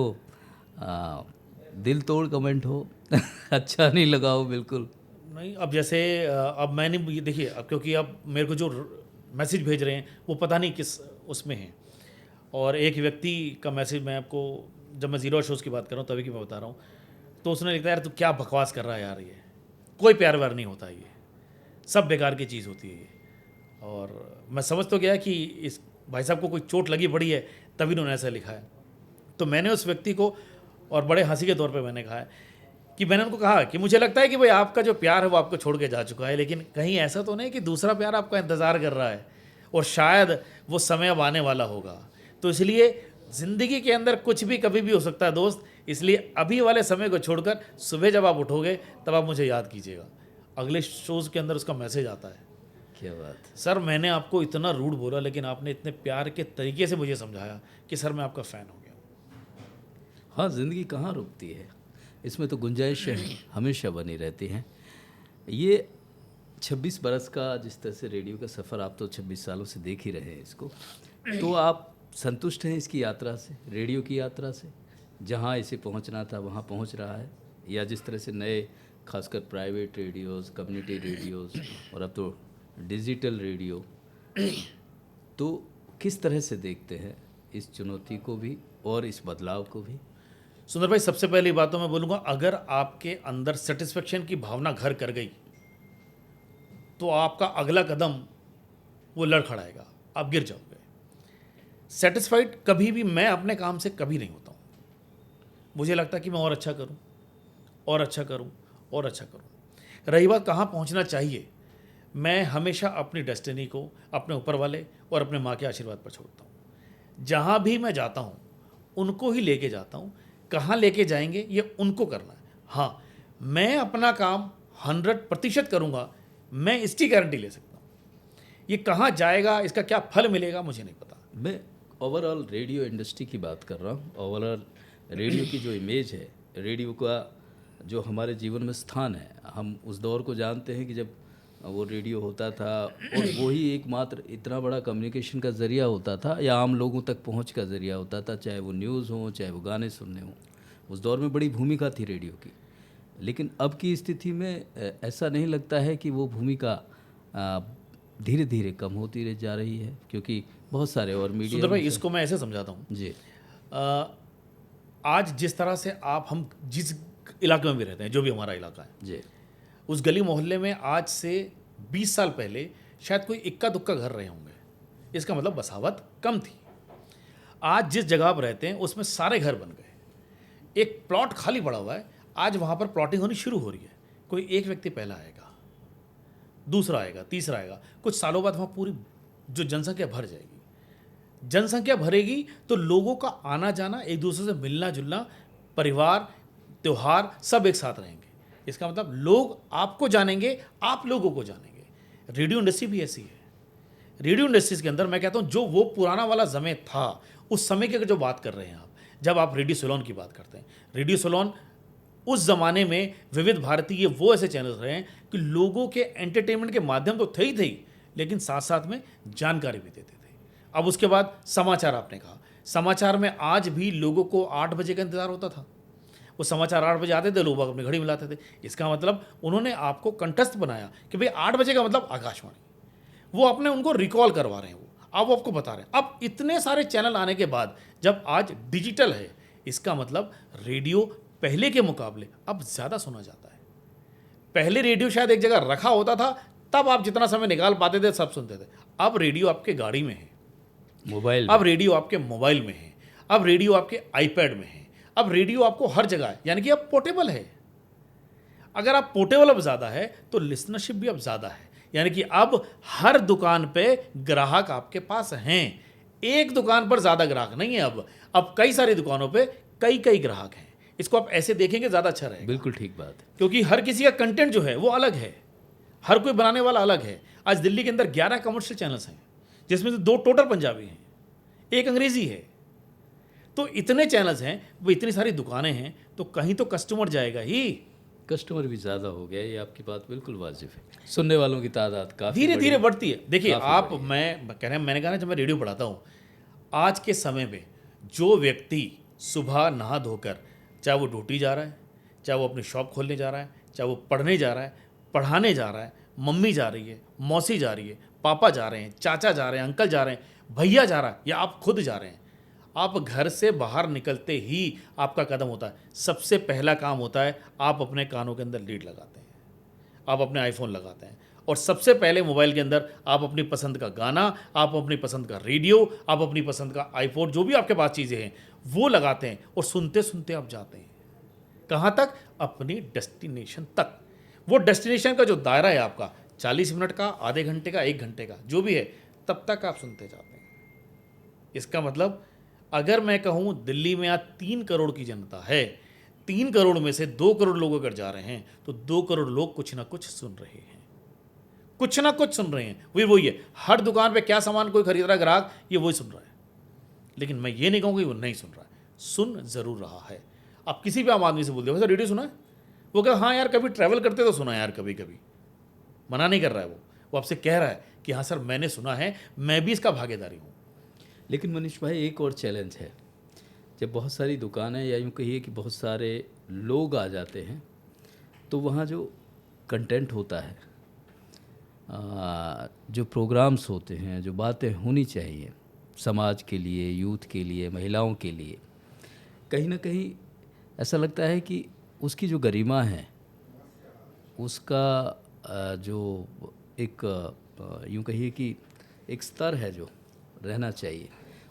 दिल तोड़ कमेंट हो, अच्छा नहीं लगा हो बिल्कुल? नहीं, अब जैसे अब मैंने ये देखिए, अब क्योंकि अब मेरे को जो मैसेज भेज रहे हैं वो पता नहीं किस उसमें हैं, और एक व्यक्ति का मैसेज मैं आपको, जब मैं 0 शोज़ की बात कर रहा हूँ तभी की मैं बता रहा हूँ, तो उसने लिखा यार तू क्या बकवास कर रहा है यार, ये कोई प्यार व्यार नहीं होता, ये सब बेकार की चीज़ होती है ये। और मैं समझ तो गया कि इस भाई साहब को कोई चोट लगी पड़ी है, तभी उन्होंने ऐसा लिखा है। तो मैंने उस व्यक्ति को, और बड़े हंसी के तौर पे मैंने कहा है कि मैंने उनको कहा कि मुझे लगता है कि भाई आपका जो प्यार है वो आपको छोड़ के जा चुका है, लेकिन कहीं ऐसा तो नहीं कि दूसरा प्यार आपका इंतज़ार कर रहा है, और शायद वो समय अब आने वाला होगा। तो इसलिए ज़िंदगी के अंदर कुछ भी कभी भी हो सकता है दोस्त, इसलिए अभी वाले समय को छोड़कर सुबह जब आप उठोगे तब आप मुझे याद कीजिएगा। अगले शोज़ के अंदर उसका मैसेज आता है, क्या बात है। सर मैंने आपको इतना रूड बोला, लेकिन आपने इतने प्यार के तरीके से मुझे समझाया कि सर मैं आपका फ़ैन हो गया। हाँ, ज़िंदगी कहाँ रुकती है, इसमें तो गुंजाइशें हमेशा बनी रहती हैं। ये 26 बरस का जिस तरह से रेडियो का सफ़र, आप तो 26 सालों से देख ही रहे हैं इसको, तो आप संतुष्ट हैं इसकी यात्रा से, रेडियो की यात्रा से? जहाँ इसे पहुँचना था वहाँ पहुँच रहा है, या जिस तरह से नए खासकर प्राइवेट रेडियोज़, कम्युनिटी रेडियोज़ और अब तो डिजिटल रेडियो, तो किस तरह से देखते हैं इस चुनौती को भी और इस बदलाव को भी? सुंदर भाई, सबसे पहली बात तो मैं बोलूँगा, अगर आपके अंदर सेटिस्फेक्शन की भावना घर कर गई तो आपका अगला कदम वो लड़खड़ाएगा, आप गिर जाओगे। सेटिस्फाइड कभी भी मैं अपने काम से कभी नहीं होता हूँ। मुझे लगता है कि मैं और अच्छा करूँ, और अच्छा करूँ, और अच्छा करूँ। रही बात कहाँ पहुँचना चाहिए, मैं हमेशा अपनी डेस्टिनी को अपने ऊपर वाले और अपने माँ के आशीर्वाद पर छोड़ता हूँ। जहाँ भी मैं जाता हूँ उनको ही लेके जाता हूँ। कहाँ लेके जाएंगे ये उनको करना है। हाँ, मैं अपना काम 100% करूँगा, मैं इसकी गारंटी ले सकता हूँ। ये कहाँ जाएगा, इसका क्या फल मिलेगा, मुझे नहीं पता। मैं ओवरऑल रेडियो इंडस्ट्री की बात कर रहा हूँ। ओवरऑल रेडियो की जो इमेज है, रेडियो का जो हमारे जीवन में स्थान है, हम उस दौर को जानते हैं कि जब वो रेडियो होता था और वही एकमात्र इतना बड़ा कम्युनिकेशन का ज़रिया होता था या आम लोगों तक पहुंच का ज़रिया होता था, चाहे वो न्यूज़ हो, चाहे वो गाने सुनने हों। उस दौर में बड़ी भूमिका थी रेडियो की। लेकिन अब की स्थिति में ऐसा नहीं लगता है कि वो भूमिका धीरे धीरे कम होती रह जा रही है, क्योंकि बहुत सारे और सुंदर मीडिया भाई, इसको मैं ऐसे समझाता हूँ। जी आज जिस तरह से हम जिस इलाके में भी रहते हैं, जो भी हमारा इलाका है, जी उस गली मोहल्ले में आज से 20 साल पहले शायद कोई इक्का दुक्का घर रहे होंगे। इसका मतलब बसावट कम थी। आज जिस जगह आप रहते हैं उसमें सारे घर बन गए। एक प्लॉट खाली पड़ा हुआ है, आज वहाँ पर प्लॉटिंग होनी शुरू हो रही है। कोई एक व्यक्ति पहला आएगा, दूसरा आएगा, तीसरा आएगा। कुछ सालों बाद वहाँ पूरी जो जनसंख्या भर जाएगी। जनसंख्या भरेगी तो लोगों का आना जाना, एक दूसरे से मिलना जुलना, परिवार, त्यौहार सब एक साथ रहेंगे। इसका मतलब लोग आपको जानेंगे, आप लोगों को जानेंगे। रेडियो इंडस्ट्री भी ऐसी है। रेडियो इंडस्ट्रीज के अंदर मैं कहता हूँ जो वो पुराना वाला समय था, उस समय की अगर जो बात कर रहे हैं आप, जब आप रेडियो सोलोन की बात करते हैं, रेडियो सोलोन उस ज़माने में विविध भारती, ये वो ऐसे चैनल्स रहे हैं कि लोगों के एंटरटेनमेंट के माध्यम तो थे ही थे, लेकिन साथ साथ में जानकारी भी देते थे। अब उसके बाद समाचार, आपने कहा समाचार में आज भी लोगों को 8 बजे का इंतज़ार होता था। वो समाचार 8 बजे आते थे, लोग अपनी घड़ी मिलाते थे। इसका मतलब उन्होंने आपको कंठस्थ बनाया कि भाई 8 बजे का मतलब आकाशवाणी। वो अपने उनको रिकॉल करवा रहे हैं, वो अब आपको बता रहे हैं। अब इतने सारे चैनल आने के बाद जब आज डिजिटल है, इसका मतलब रेडियो पहले के मुकाबले अब ज़्यादा सुना जाता है। पहले रेडियो शायद एक जगह रखा होता था, तब आप जितना समय निकाल पाते थे सब सुनते थे। अब रेडियो आपके गाड़ी में है, मोबाइल अब रेडियो आपके मोबाइल में है, अब रेडियो आपके आईपैड में है, अब रेडियो आपको हर जगह है। यानी कि अब पोर्टेबल है। अगर आप पोर्टेबल अब ज़्यादा है तो लिसनरशिप भी अब ज़्यादा है। यानी कि अब हर दुकान पे ग्राहक आपके पास हैं। एक दुकान पर ज़्यादा ग्राहक नहीं है। अब कई सारी दुकानों पे कई कई ग्राहक हैं। इसको आप ऐसे देखेंगे ज़्यादा अच्छा रहेगा। बिल्कुल ठीक बात है। क्योंकि हर किसी का कंटेंट जो है वो अलग है, हर कोई बनाने वाला अलग है। आज दिल्ली के अंदर 11 कमर्शियल चैनल्स हैं, जिसमें से 2 टोटल पंजाबी हैं, एक अंग्रेजी है। तो इतने चैनल्स हैं, वो इतनी सारी दुकानें हैं, तो कहीं तो कस्टमर जाएगा ही। कस्टमर भी ज़्यादा हो गया, ये आपकी बात बिल्कुल वाजिब है। सुनने वालों की तादाद काफ़ी धीरे धीरे बढ़ती है। देखिए आप, काफ़ी मैंने कहा ना, जब मैं रेडियो पढ़ाता हूँ, आज के समय में जो व्यक्ति सुबह नहा धोकर, चाहे वो ड्यूटी जा रहा है, चाहे वो अपनी शॉप खोलने जा रहा है, चाहे वो पढ़ने जा रहा है, पढ़ाने जा रहा है, मम्मी जा रही है, मौसी जा रही है, पापा जा रहे हैं, चाचा जा रहे हैं, अंकल जा रहे हैं, भैया जा रहा है, या आप खुद जा रहे हैं, आप घर से बाहर निकलते ही आपका कदम होता है, सबसे पहला काम होता है आप अपने कानों के अंदर लीड लगाते हैं, आप अपने आईफोन लगाते हैं, और सबसे पहले मोबाइल के अंदर आप अपनी पसंद का गाना, आप अपनी पसंद का रेडियो, आप अपनी पसंद का आईपोड, जो भी आपके पास चीज़ें हैं वो लगाते हैं, और सुनते सुनते आप जाते हैं। कहाँ तक? अपनी डेस्टिनेशन तक। वो डेस्टिनेशन का जो दायरा है आपका 40 मिनट का, आधे घंटे का, 1 घंटे का, जो भी है, तब तक आप सुनते जाते हैं। इसका मतलब अगर मैं कहूँ दिल्ली में आज 3 करोड़ की जनता है, 3 करोड़ में से 2 करोड़ लोग अगर जा रहे हैं तो 2 करोड़ लोग कुछ ना कुछ सुन रहे हैं, कुछ ना कुछ सुन रहे हैं। वही है, हर दुकान पे क्या सामान कोई खरीद रहा है ग्राहक, ये वही सुन रहा है। लेकिन मैं ये नहीं कहूँगा कि वो नहीं सुन रहा है, सुन ज़रूर रहा है। आप किसी भी आम आदमी से बोल दो, वैसे रेडियो सुना है? वो कह हाँ यार कभी ट्रैवल करते तो सुना यार, कभी कभी। मना नहीं कर रहा है वो आपसे कह रहा है कि हाँ सर मैंने सुना है, मैं भी इसका भागीदारी हूँ। लेकिन मनीष भाई, एक और चैलेंज है। जब बहुत सारी दुकानें या यूँ कहिए कि बहुत सारे लोग आ जाते हैं, तो वहाँ जो कंटेंट होता है, जो प्रोग्राम्स होते हैं, जो बातें होनी चाहिए समाज के लिए, यूथ के लिए, महिलाओं के लिए, कहीं ना कहीं ऐसा लगता है कि उसकी जो गरिमा है, उसका जो एक यूँ कहिए कि एक स्तर है जो रहना चाहिए,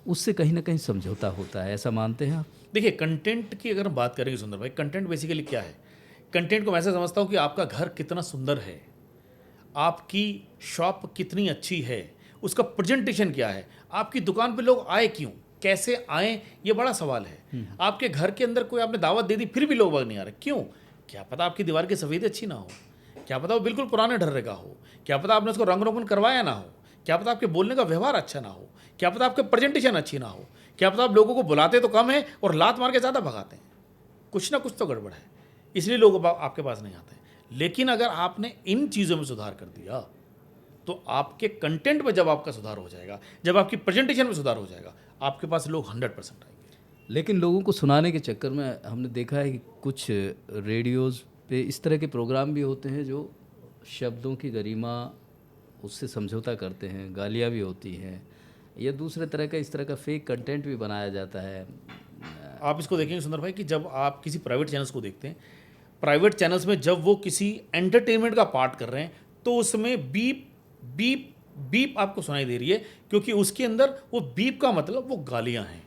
उससे कहीं ना कहीं समझौता होता है, ऐसा मानते हैं आप? देखिए, कंटेंट की अगर हम बात करेंगे सुंदर भाई, कंटेंट बेसिकली क्या है? कंटेंट को मैं ऐसे समझता हूँ कि आपका घर कितना सुंदर है, आपकी शॉप कितनी अच्छी है, उसका प्रेजेंटेशन क्या है, आपकी दुकान पे लोग आए क्यों, कैसे आए, ये बड़ा सवाल है। आपके घर के अंदर कोई आपने दावत दे दी फिर भी लोग बाग नहीं आ रहे, क्यों? क्या पता आपकी दीवार की सफेदी अच्छी ना हो, क्या पता वो बिल्कुल पुराने ढर्रे का हो, क्या पता आपने उसको रंग रोगन करवाया ना हो, क्या पता आपके बोलने का व्यवहार अच्छा ना हो, क्या पता आपके प्रेजेंटेशन अच्छी ना हो, क्या पता आप लोगों को बुलाते तो कम है और लात मार के ज़्यादा भगाते हैं। कुछ ना कुछ तो गड़बड़ है, इसलिए लोग आपके पास नहीं आते हैं। लेकिन अगर आपने इन चीज़ों में सुधार कर दिया तो आपके कंटेंट में जब आपका सुधार हो जाएगा, जब आपकी प्रेजेंटेशन में सुधार हो जाएगा, आपके पास लोग 100% आएंगे। लेकिन लोगों को सुनाने के चक्कर में हमने देखा है कि कुछ रेडियोज़ पे इस तरह के प्रोग्राम भी होते हैं जो शब्दों की गरिमा उससे समझौता करते हैं, गालियाँ भी होती हैं, या दूसरे तरह का इस तरह का फेक कंटेंट भी बनाया जाता है। आप इसको देखेंगे सुंदर भाई कि जब आप किसी प्राइवेट चैनल्स को देखते हैं, प्राइवेट चैनल्स में जब वो किसी एंटरटेनमेंट का पार्ट कर रहे हैं तो उसमें बीप बीप बीप आपको सुनाई दे रही है, क्योंकि उसके अंदर वो बीप का मतलब वो गालियां हैं।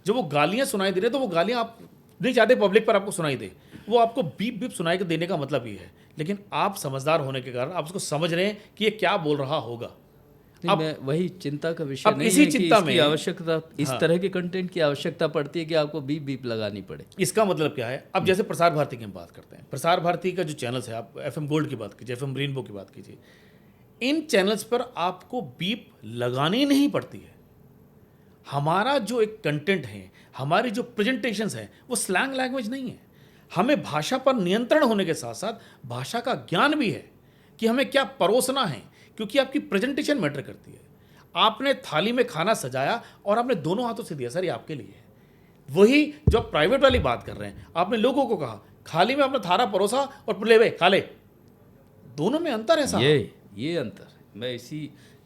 जब वो गालियां सुनाई दे रही है तो वो गालियां आप नहीं चाहते पब्लिक पर आपको सुनाई दे, वो आपको बीप बीप सुनाई के देने का मतलब ये है। लेकिन आप समझदार होने के कारण आप उसको समझ रहे हैं कि ये क्या बोल रहा होगा। नहीं, मैं वही चिंता का विषय अब नहीं इसी है कि चिंता इसकी में आवश्यकता, इस तरह के कंटेंट की आवश्यकता पड़ती है कि आपको बीप बीप लगानी पड़े। इसका मतलब क्या है? अब जैसे प्रसार भारती की हम बात करते हैं, प्रसार भारती का जो चैनल्स है, आप एफएम गोल्ड की बात कीजिए, एफएम रेनबो की बात कीजिए, इन चैनल्स पर आपको बीप लगानी नहीं पड़ती है। हमारा जो एक कंटेंट है, हमारी जो प्रेजेंटेशंस है, वो स्लैंग लैंग्वेज नहीं है। हमें भाषा पर नियंत्रण होने के साथ साथ भाषा का ज्ञान भी है कि हमें क्या परोसना है, क्योंकि आपकी प्रेजेंटेशन मैटर करती है। आपने थाली में खाना सजाया और आपने दोनों हाथों से दिया, सर ये आपके लिए है। वही जो आप प्राइवेट वाली बात कर रहे हैं, आपने लोगों को कहा थाली में आपने थारा परोसा और ले वे खा ले, दोनों में अंतर है साहब। ये अंतर है। मैं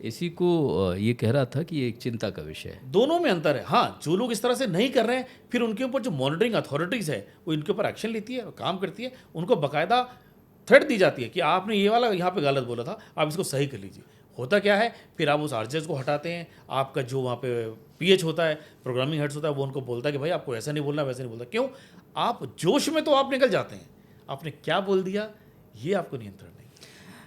इसी को ये कह रहा था कि ये एक चिंता का विषय है। दोनों में अंतर है। हाँ, जो लोग इस तरह से नहीं कर रहे हैं, फिर उनके ऊपर जो मॉनिटरिंग अथॉरिटीज़ है वो इनके ऊपर एक्शन लेती है, काम करती है, उनको बाकायदा थ्रेट दी जाती है कि आपने ये वाला यहाँ पे गलत बोला था, आप इसको सही कर लीजिए। होता क्या है, फिर आप उस आरजेस को हटाते हैं, आपका जो वहाँ पे पीएच होता है, प्रोग्रामिंग हेड्स होता है, वो उनको बोलता है कि भाई आपको ऐसा नहीं बोलना, वैसे नहीं बोलना। क्यों? आप जोश में तो आप निकल जाते हैं, आपने क्या बोल दिया ये आपको नियंत्रण नहीं।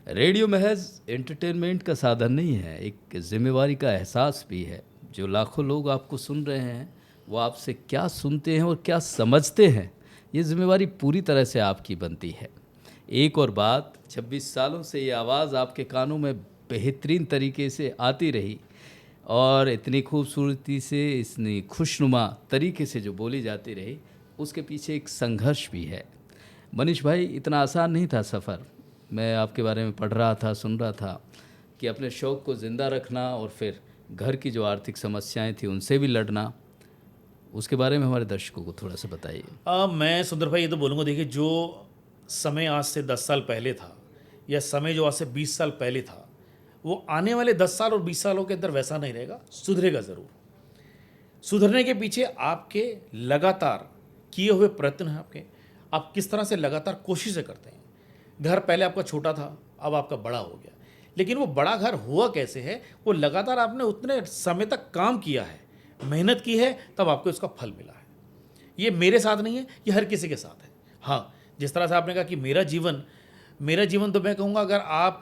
रेडियो महज एंटरटेनमेंट का साधन नहीं है, एक जिम्मेवारी का एहसास भी है। जो लाखों लोग आपको सुन रहे हैं वो आपसे क्या सुनते हैं और क्या समझते हैं, ये जिम्मेवारी पूरी तरह से आपकी बनती है। एक और बात, 26 सालों से ये आवाज़ आपके कानों में बेहतरीन तरीके से आती रही और इतनी खूबसूरती से, इतनी खुशनुमा तरीके से जो बोली जाती रही, उसके पीछे एक संघर्ष भी है। मनीष भाई, इतना आसान नहीं था सफ़र। मैं आपके बारे में पढ़ रहा था, सुन रहा था कि अपने शौक़ को ज़िंदा रखना और फिर घर की जो आर्थिक समस्याएं थी उनसे भी लड़ना, उसके बारे में हमारे दर्शकों को थोड़ा सा बताइए। मैं सुंदर भाई ये तो बोलूँगा, देखिए जो समय आज से 10 साल पहले था या समय जो आज से 20 साल पहले था, वो आने वाले 10 साल और 20 सालों के अंदर वैसा नहीं रहेगा, सुधरेगा ज़रूर। सुधरने के पीछे आपके लगातार किए हुए प्रयत्न हैं आपके, आप किस तरह से लगातार कोशिशें करते हैं। घर पहले आपका छोटा था, अब आपका बड़ा हो गया, लेकिन वो बड़ा घर हुआ कैसे है? वो लगातार आपने उतने समय तक काम किया है, मेहनत की है, तब आपको इसका फल मिला है। ये मेरे साथ नहीं है, ये हर किसी के साथ है। हाँ, जिस तरह से आपने कहा कि मेरा जीवन तो मैं कहूँगा, अगर आप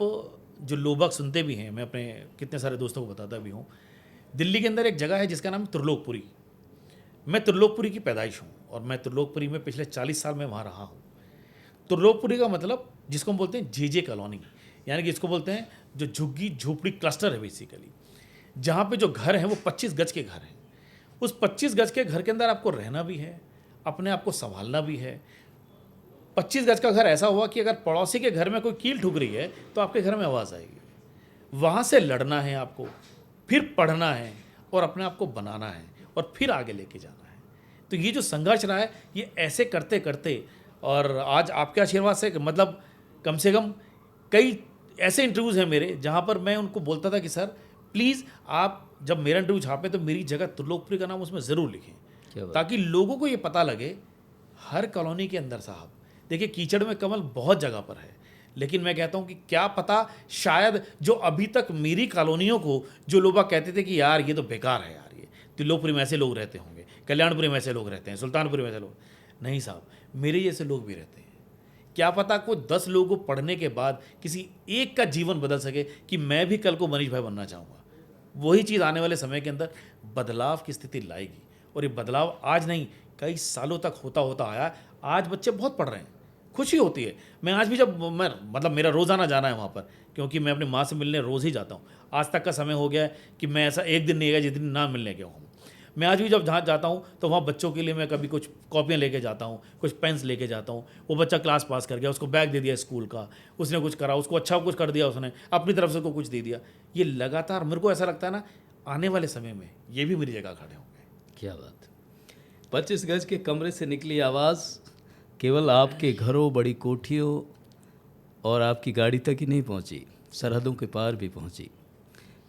जो लोग सुनते भी हैं, मैं अपने कितने सारे दोस्तों को बताता भी हूँ, दिल्ली के अंदर एक जगह है जिसका नाम है त्रिलोकपुरी। मैं त्रिलोकपुरी की पैदाइश हूँ और मैं त्रिलोकपुरी में पिछले 40 साल में वहाँ रहा हूँ। त्रिलोकपुरी का मतलब जिसको हम बोलते हैं जेजे कॉलोनी, यानी कि इसको बोलते हैं जो झुग्गी झोपड़ी क्लस्टर है बेसिकली, जहाँ पे जो घर हैं वो 25 गज के घर हैं। उस 25 गज के घर के अंदर आपको रहना भी है, अपने आप को संभालना भी है। 25 गज का घर ऐसा हुआ कि अगर पड़ोसी के घर में कोई कील ठुक रही है तो आपके घर में आवाज़ आएगी। वहाँ से लड़ना है आपको, फिर पढ़ना है और अपने आप को बनाना है और फिर आगे लेके जाना है। तो ये जो संघर्ष रहा है, ये ऐसे करते करते, और आज आपके आशीर्वाद से, मतलब कम से कम कई ऐसे इंटरव्यूज़ हैं मेरे जहाँ पर मैं उनको बोलता था कि सर प्लीज़ आप जब मेरा इंटरव्यू छापें तो मेरी जगह त्रिलोकपुरी का नाम उसमें ज़रूर लिखें, ताकि लोगों को ये पता लगे हर कॉलोनी के अंदर साहब, देखिए कीचड़ में कमल बहुत जगह पर है, लेकिन मैं कहता हूँ कि क्या पता शायद जो अभी तक मेरी कॉलोनियों को जो लोग कहते थे कि यार ये तो बेकार है यार, ये त्रिलोकपुरी में ऐसे लोग रहते होंगे, कल्याणपुरी में ऐसे लोग रहते हैं, सुल्तानपुरी में ऐसे लोग, नहीं साहब, मेरे जैसे लोग भी रहते हैं। क्या पता कोई 10 लोगों को पढ़ने के बाद किसी एक का जीवन बदल सके कि मैं भी कल को मनीष भाई बनना चाहूँगा। वही चीज़ आने वाले समय के अंदर बदलाव की स्थिति लाएगी, और ये बदलाव आज नहीं कई सालों तक होता होता आया। आज बच्चे बहुत पढ़ रहे हैं, खुशी होती है। मैं आज भी जब मैं मतलब मेरा रोज़ाना जाना है वहाँ पर, क्योंकि मैं अपनी माँ से मिलने रोज़ ही जाता हूँ। आज तक का समय हो गया है कि मैं ऐसा एक दिन नहीं गया जिस दिन ना मिलने गया हूँ। मैं आज भी जब जहाँ जाता हूँ तो वहाँ बच्चों के लिए मैं कभी कुछ कॉपियाँ लेके जाता हूँ, कुछ पेन्स लेके जाता हूँ। वो बच्चा क्लास पास कर गया, उसको बैग दे दिया स्कूल का, उसने कुछ करा, उसको अच्छा कुछ कर दिया, उसने अपनी तरफ से को कुछ दे दिया। ये लगातार मेरे को ऐसा लगता है ना, आने वाले समय में ये भी मेरी जगह खड़े होंगे। क्या बात। 25 गज के कमरे से निकली आवाज़ केवल आपके घरों, बड़ी कोठियों और आपकी गाड़ी तक ही नहीं पहुंची, सरहदों के पार भी पहुंची।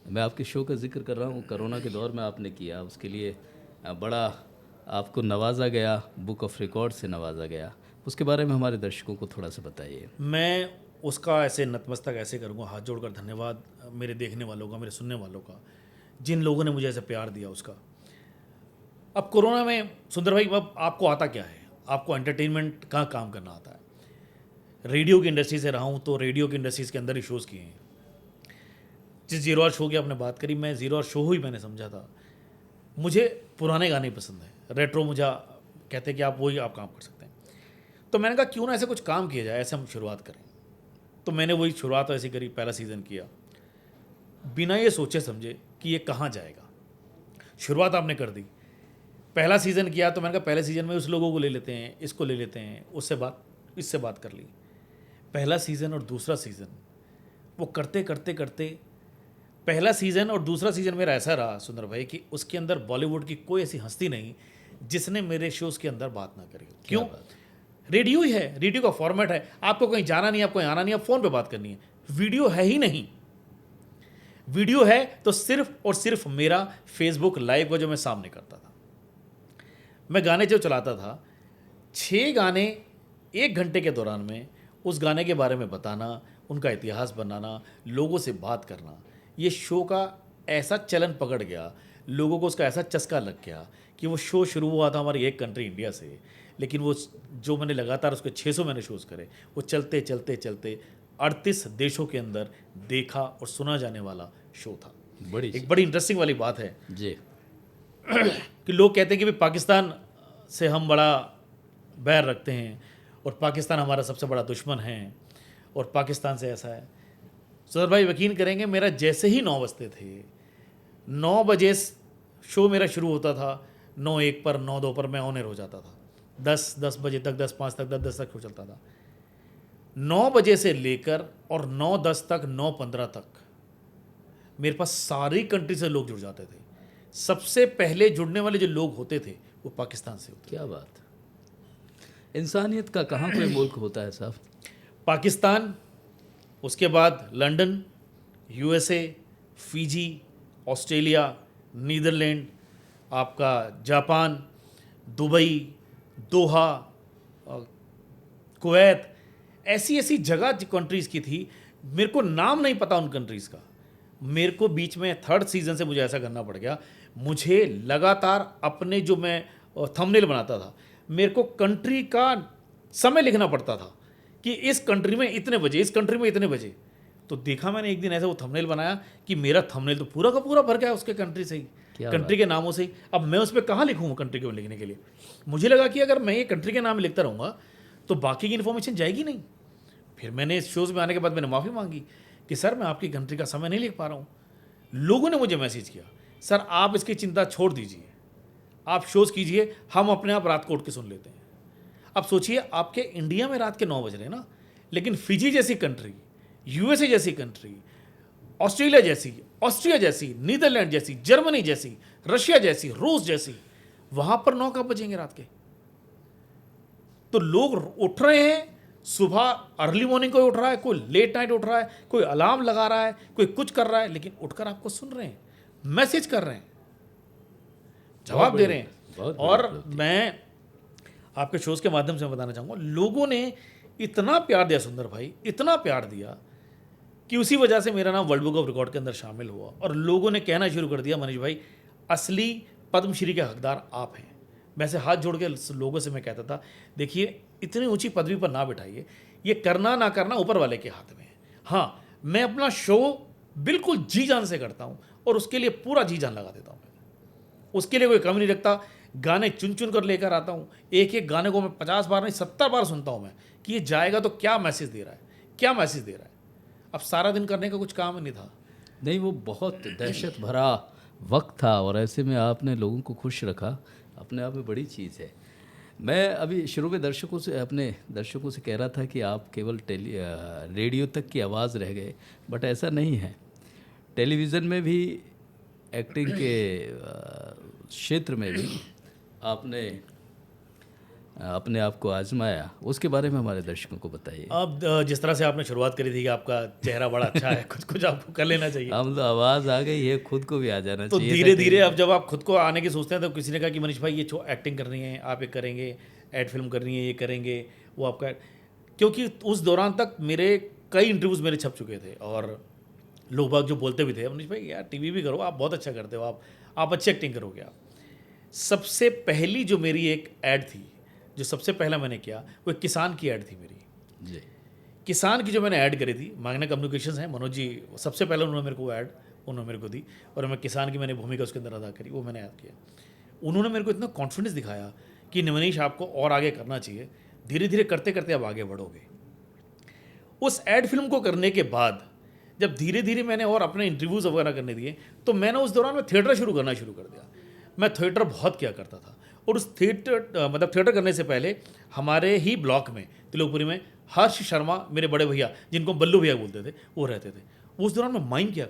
मैं आपके शो का जिक्र कर रहा हूं, कोरोना के दौर में आपने किया, उसके लिए बड़ा आपको नवाजा गया, बुक ऑफ रिकॉर्ड से नवाजा गया। उसके बारे में हमारे दर्शकों को थोड़ा सा बताइए। मैं उसका ऐसे नतमस्तक ऐसे करूँगा, हाथ जोड़कर धन्यवाद मेरे देखने वालों का, मेरे सुनने वालों का, जिन लोगों ने मुझे ऐसे प्यार दिया उसका। अब कोरोना में सुंदर भाई, अब आपको आता क्या है? आपको एंटरटेनमेंट का काम करना आता है। रेडियो की इंडस्ट्री से रहा हूँ, तो रेडियो की इंडस्ट्रीज़ के अंदर ही शोज़ किए हैं। जिस जीरो आवर शो की आपने बात करी, मैं जीरो आवर शो ही मैंने समझा था। मुझे पुराने गाने पसंद हैं, रेट्रो, मुझे कहते हैं कि आप वही आप काम कर सकते हैं। तो मैंने कहा क्यों ना ऐसे कुछ काम किया जाए, ऐसे हम शुरुआत करें। तो मैंने वही शुरुआत ऐसी करी, पहला सीज़न किया बिना ये सोचे समझे कि ये कहाँ जाएगा। शुरुआत आपने कर दी, पहला सीज़न किया, तो मैंने कहा पहले सीज़न में उस लोगों को ले लेते हैं, इसको ले लेते हैं, इससे बात कर ली। पहला सीज़न और दूसरा सीज़न वो करते करते करते, पहला सीज़न और दूसरा सीज़न मेरा ऐसा रहा सुंदर भाई कि उसके अंदर बॉलीवुड की कोई ऐसी हस्ती नहीं जिसने मेरे शोज़ के अंदर बात ना करी। क्यों? रेडियो ही है, रेडियो का फॉर्मेट है, आपको कहीं जाना नहीं, आपको आना नहीं, आप फ़ोन पे बात करनी है। वीडियो है ही नहीं। वीडियो है तो सिर्फ और सिर्फ मेरा फेसबुक लाइव का जो मैं सामने करता था। मैं गाने जो चलाता था, 6 गाने 1 घंटे के दौरान में उस गाने के बारे में बताना, उनका इतिहास बनाना, लोगों से बात करना, ये शो का ऐसा चलन पकड़ गया, लोगों को उसका ऐसा चस्का लग गया कि वो शो शुरू हुआ था हमारी एक कंट्री इंडिया से, लेकिन वो जो मैंने लगातार उसके 600 मैंने शोज़ करे, वो चलते चलते चलते 38 देशों के अंदर देखा और सुना जाने वाला शो था। एक बड़ी इंटरेस्टिंग वाली बात है जी कि लोग कहते हैं कि भाई पाकिस्तान से हम बड़ा बैर रखते हैं और पाकिस्तान हमारा सबसे बड़ा दुश्मन है और पाकिस्तान से ऐसा है। सर भाई यकीन करेंगे, मेरा जैसे ही 9 बजते थे, 9 बजे शो मेरा शुरू होता था, 9:01 पर 9:02 पर मैं ऑन एयर हो जाता था, 10 बजे तक, 10:05 तक, 10:10 तक शो चलता था। 9 बजे से लेकर और 9:10 तक, 9:15 तक मेरे पास सारी कंट्री से लोग जुड़ जाते थे। सबसे पहले जुड़ने वाले जो लोग होते थे वो पाकिस्तान से होते। क्या बात। इंसानियत का कहाँ कोई मुल्क होता है साहब। पाकिस्तान, उसके बाद London, USA, Fiji, Australia, Netherland, आपका जापान, दुबई, दोहा, कुवैत, ऐसी ऐसी जगह कंट्रीज़ की थी। मेरे को नाम नहीं पता उन कंट्रीज़ का। मेरे को बीच में 3rd सीज़न से मुझे ऐसा करना पड़ गया, मुझे लगातार अपने जो मैं थंबनेल बनाता था, मेरे को कंट्री का समय लिखना पड़ता था कि इस कंट्री में इतने बजे, इस कंट्री में इतने बजे। तो देखा मैंने एक दिन ऐसा वो थंबनेल बनाया कि मेरा थंबनेल तो पूरा का पूरा भर गया उसके कंट्री से ही, कंट्री के नामों से ही। अब मैं उस पर कहाँ लिखूँ कंट्री के लिखने के लिए? मुझे लगा कि अगर मैं ये कंट्री के नाम लिखता रहूँगा तो बाकी की इन्फॉर्मेशन जाएगी नहीं। फिर मैंने इस शोज़ में आने के बाद मैंने माफ़ी मांगी कि सर मैं आपकी कंट्री का समय नहीं लिख पा रहा हूँ। लोगों ने मुझे मैसेज किया, सर आप इसकी चिंता छोड़ दीजिए, आप शोज़ कीजिए, हम अपने आप रात को उठ के सुन लेते हैं। अब सोचिए, आपके इंडिया में रात के 9 बज रहे हैं ना, लेकिन फिजी जैसी कंट्री, यूएसए जैसी कंट्री, ऑस्ट्रेलिया जैसी, ऑस्ट्रिया जैसी, नीदरलैंड जैसी, जर्मनी जैसी, रशिया जैसी, रूस जैसी, वहाँ पर 9 कब बजेंगे रात के? तो लोग उठ रहे हैं, सुबह अर्ली मॉर्निंग कोई उठ रहा है, कोई लेट नाइट उठ रहा है, कोई अलार्म लगा रहा है, कोई कुछ कर रहा है, लेकिन उठकर आपको सुन रहे हैं, मैसेज कर रहे हैं, जवाब दे रहे हैं। और मैं आपके शोज़ के माध्यम से मैं बताना चाहूँगा, लोगों ने इतना प्यार दिया सुंदर भाई, इतना प्यार दिया कि उसी वजह से मेरा नाम वर्ल्ड बुक ऑफ रिकॉर्ड के अंदर शामिल हुआ और लोगों ने कहना शुरू कर दिया, मनीष भाई असली पद्मश्री के हकदार आप हैं। वैसे हाथ जोड़ के लोगों से मैं कहता था, देखिए इतनी ऊंची पदवी पर ना बिठाइए, ये करना ना करना ऊपर वाले के हाथ में है। हाँ, मैं अपना शो बिल्कुल जी जान से करता हूँ और उसके लिए पूरा जी जान लगा देता हूँ। उसके लिए कोई कमी नहीं रखता, गाने चुन चुन कर लेकर आता हूँ। एक एक गाने को मैं 50 बार नहीं 70 बार सुनता हूँ मैं, कि ये जाएगा तो क्या मैसेज दे रहा है, क्या मैसेज दे रहा है। अब सारा दिन करने का कुछ काम नहीं था। नहीं, वो बहुत दहशत भरा वक्त था और ऐसे में आपने लोगों को खुश रखा, अपने आप में बड़ी चीज़ है। मैं अभी शुरू में अपने दर्शकों से कह रहा था कि आप केवल रेडियो तक की आवाज़ रह गए, बट ऐसा नहीं है। टेलीविज़न में भी, एक्टिंग के क्षेत्र में भी आपने अपने आप को आजमाया, उसके बारे में हमारे दर्शकों को बताइए। अब जिस तरह से आपने शुरुआत करी थी कि आपका चेहरा बड़ा अच्छा है, कुछ कुछ आपको कर लेना चाहिए। हम तो आवाज़ आ गई है, खुद को भी आ जाना तो चाहिए। धीरे धीरे अब जब आप खुद को आने की सोचते हैं तो किसी ने कहा कि मनीष भाई ये एक्टिंग करनी है, आप ये करेंगे, एड फिल्म करनी है, ये करेंगे, वो आपका। क्योंकि उस दौरान तक मेरे कई इंटरव्यूज़ मेरे छप चुके थे और लोग बाग जो बोलते भी थे, मनीष भाई यार टीवी भी करो, आप बहुत अच्छा करते हो, आप अच्छी एक्टिंग करोगे आप। सबसे पहली जो मेरी एक ऐड थी, जो सबसे पहला मैंने किया, वो एक किसान की ऐड थी मेरी जी। किसान की जो मैंने ऐड करी थी, मांगना कम्युनिकेशंस हैं मनोज जी, सबसे पहले उन्होंने मेरे को ऐड उन्होंने मेरे को दी और मैं किसान की मैंने भूमिका उसके अंदर अदा करी, वो मैंने ऐड किया। उन्होंने मेरे को इतना कॉन्फिडेंस दिखाया कि मनीष आपको और आगे करना चाहिए, धीरे धीरे करते करते आप आगे बढ़ोगे। उस ऐड फिल्म को करने के बाद जब धीरे धीरे मैंने और अपने इंटरव्यूज़ वगैरह करने दिए, तो मैंने उस दौरान में थिएटर शुरू करना शुरू कर दिया। मैं थिएटर बहुत किया करता था और उस थिएटर करने से पहले हमारे ही ब्लॉक में तिलोकपुरी में हर्ष शर्मा, मेरे बड़े भैया जिनको बल्लू भैया बोलते थे, वो रहते थे। उस दौरान में माइम किया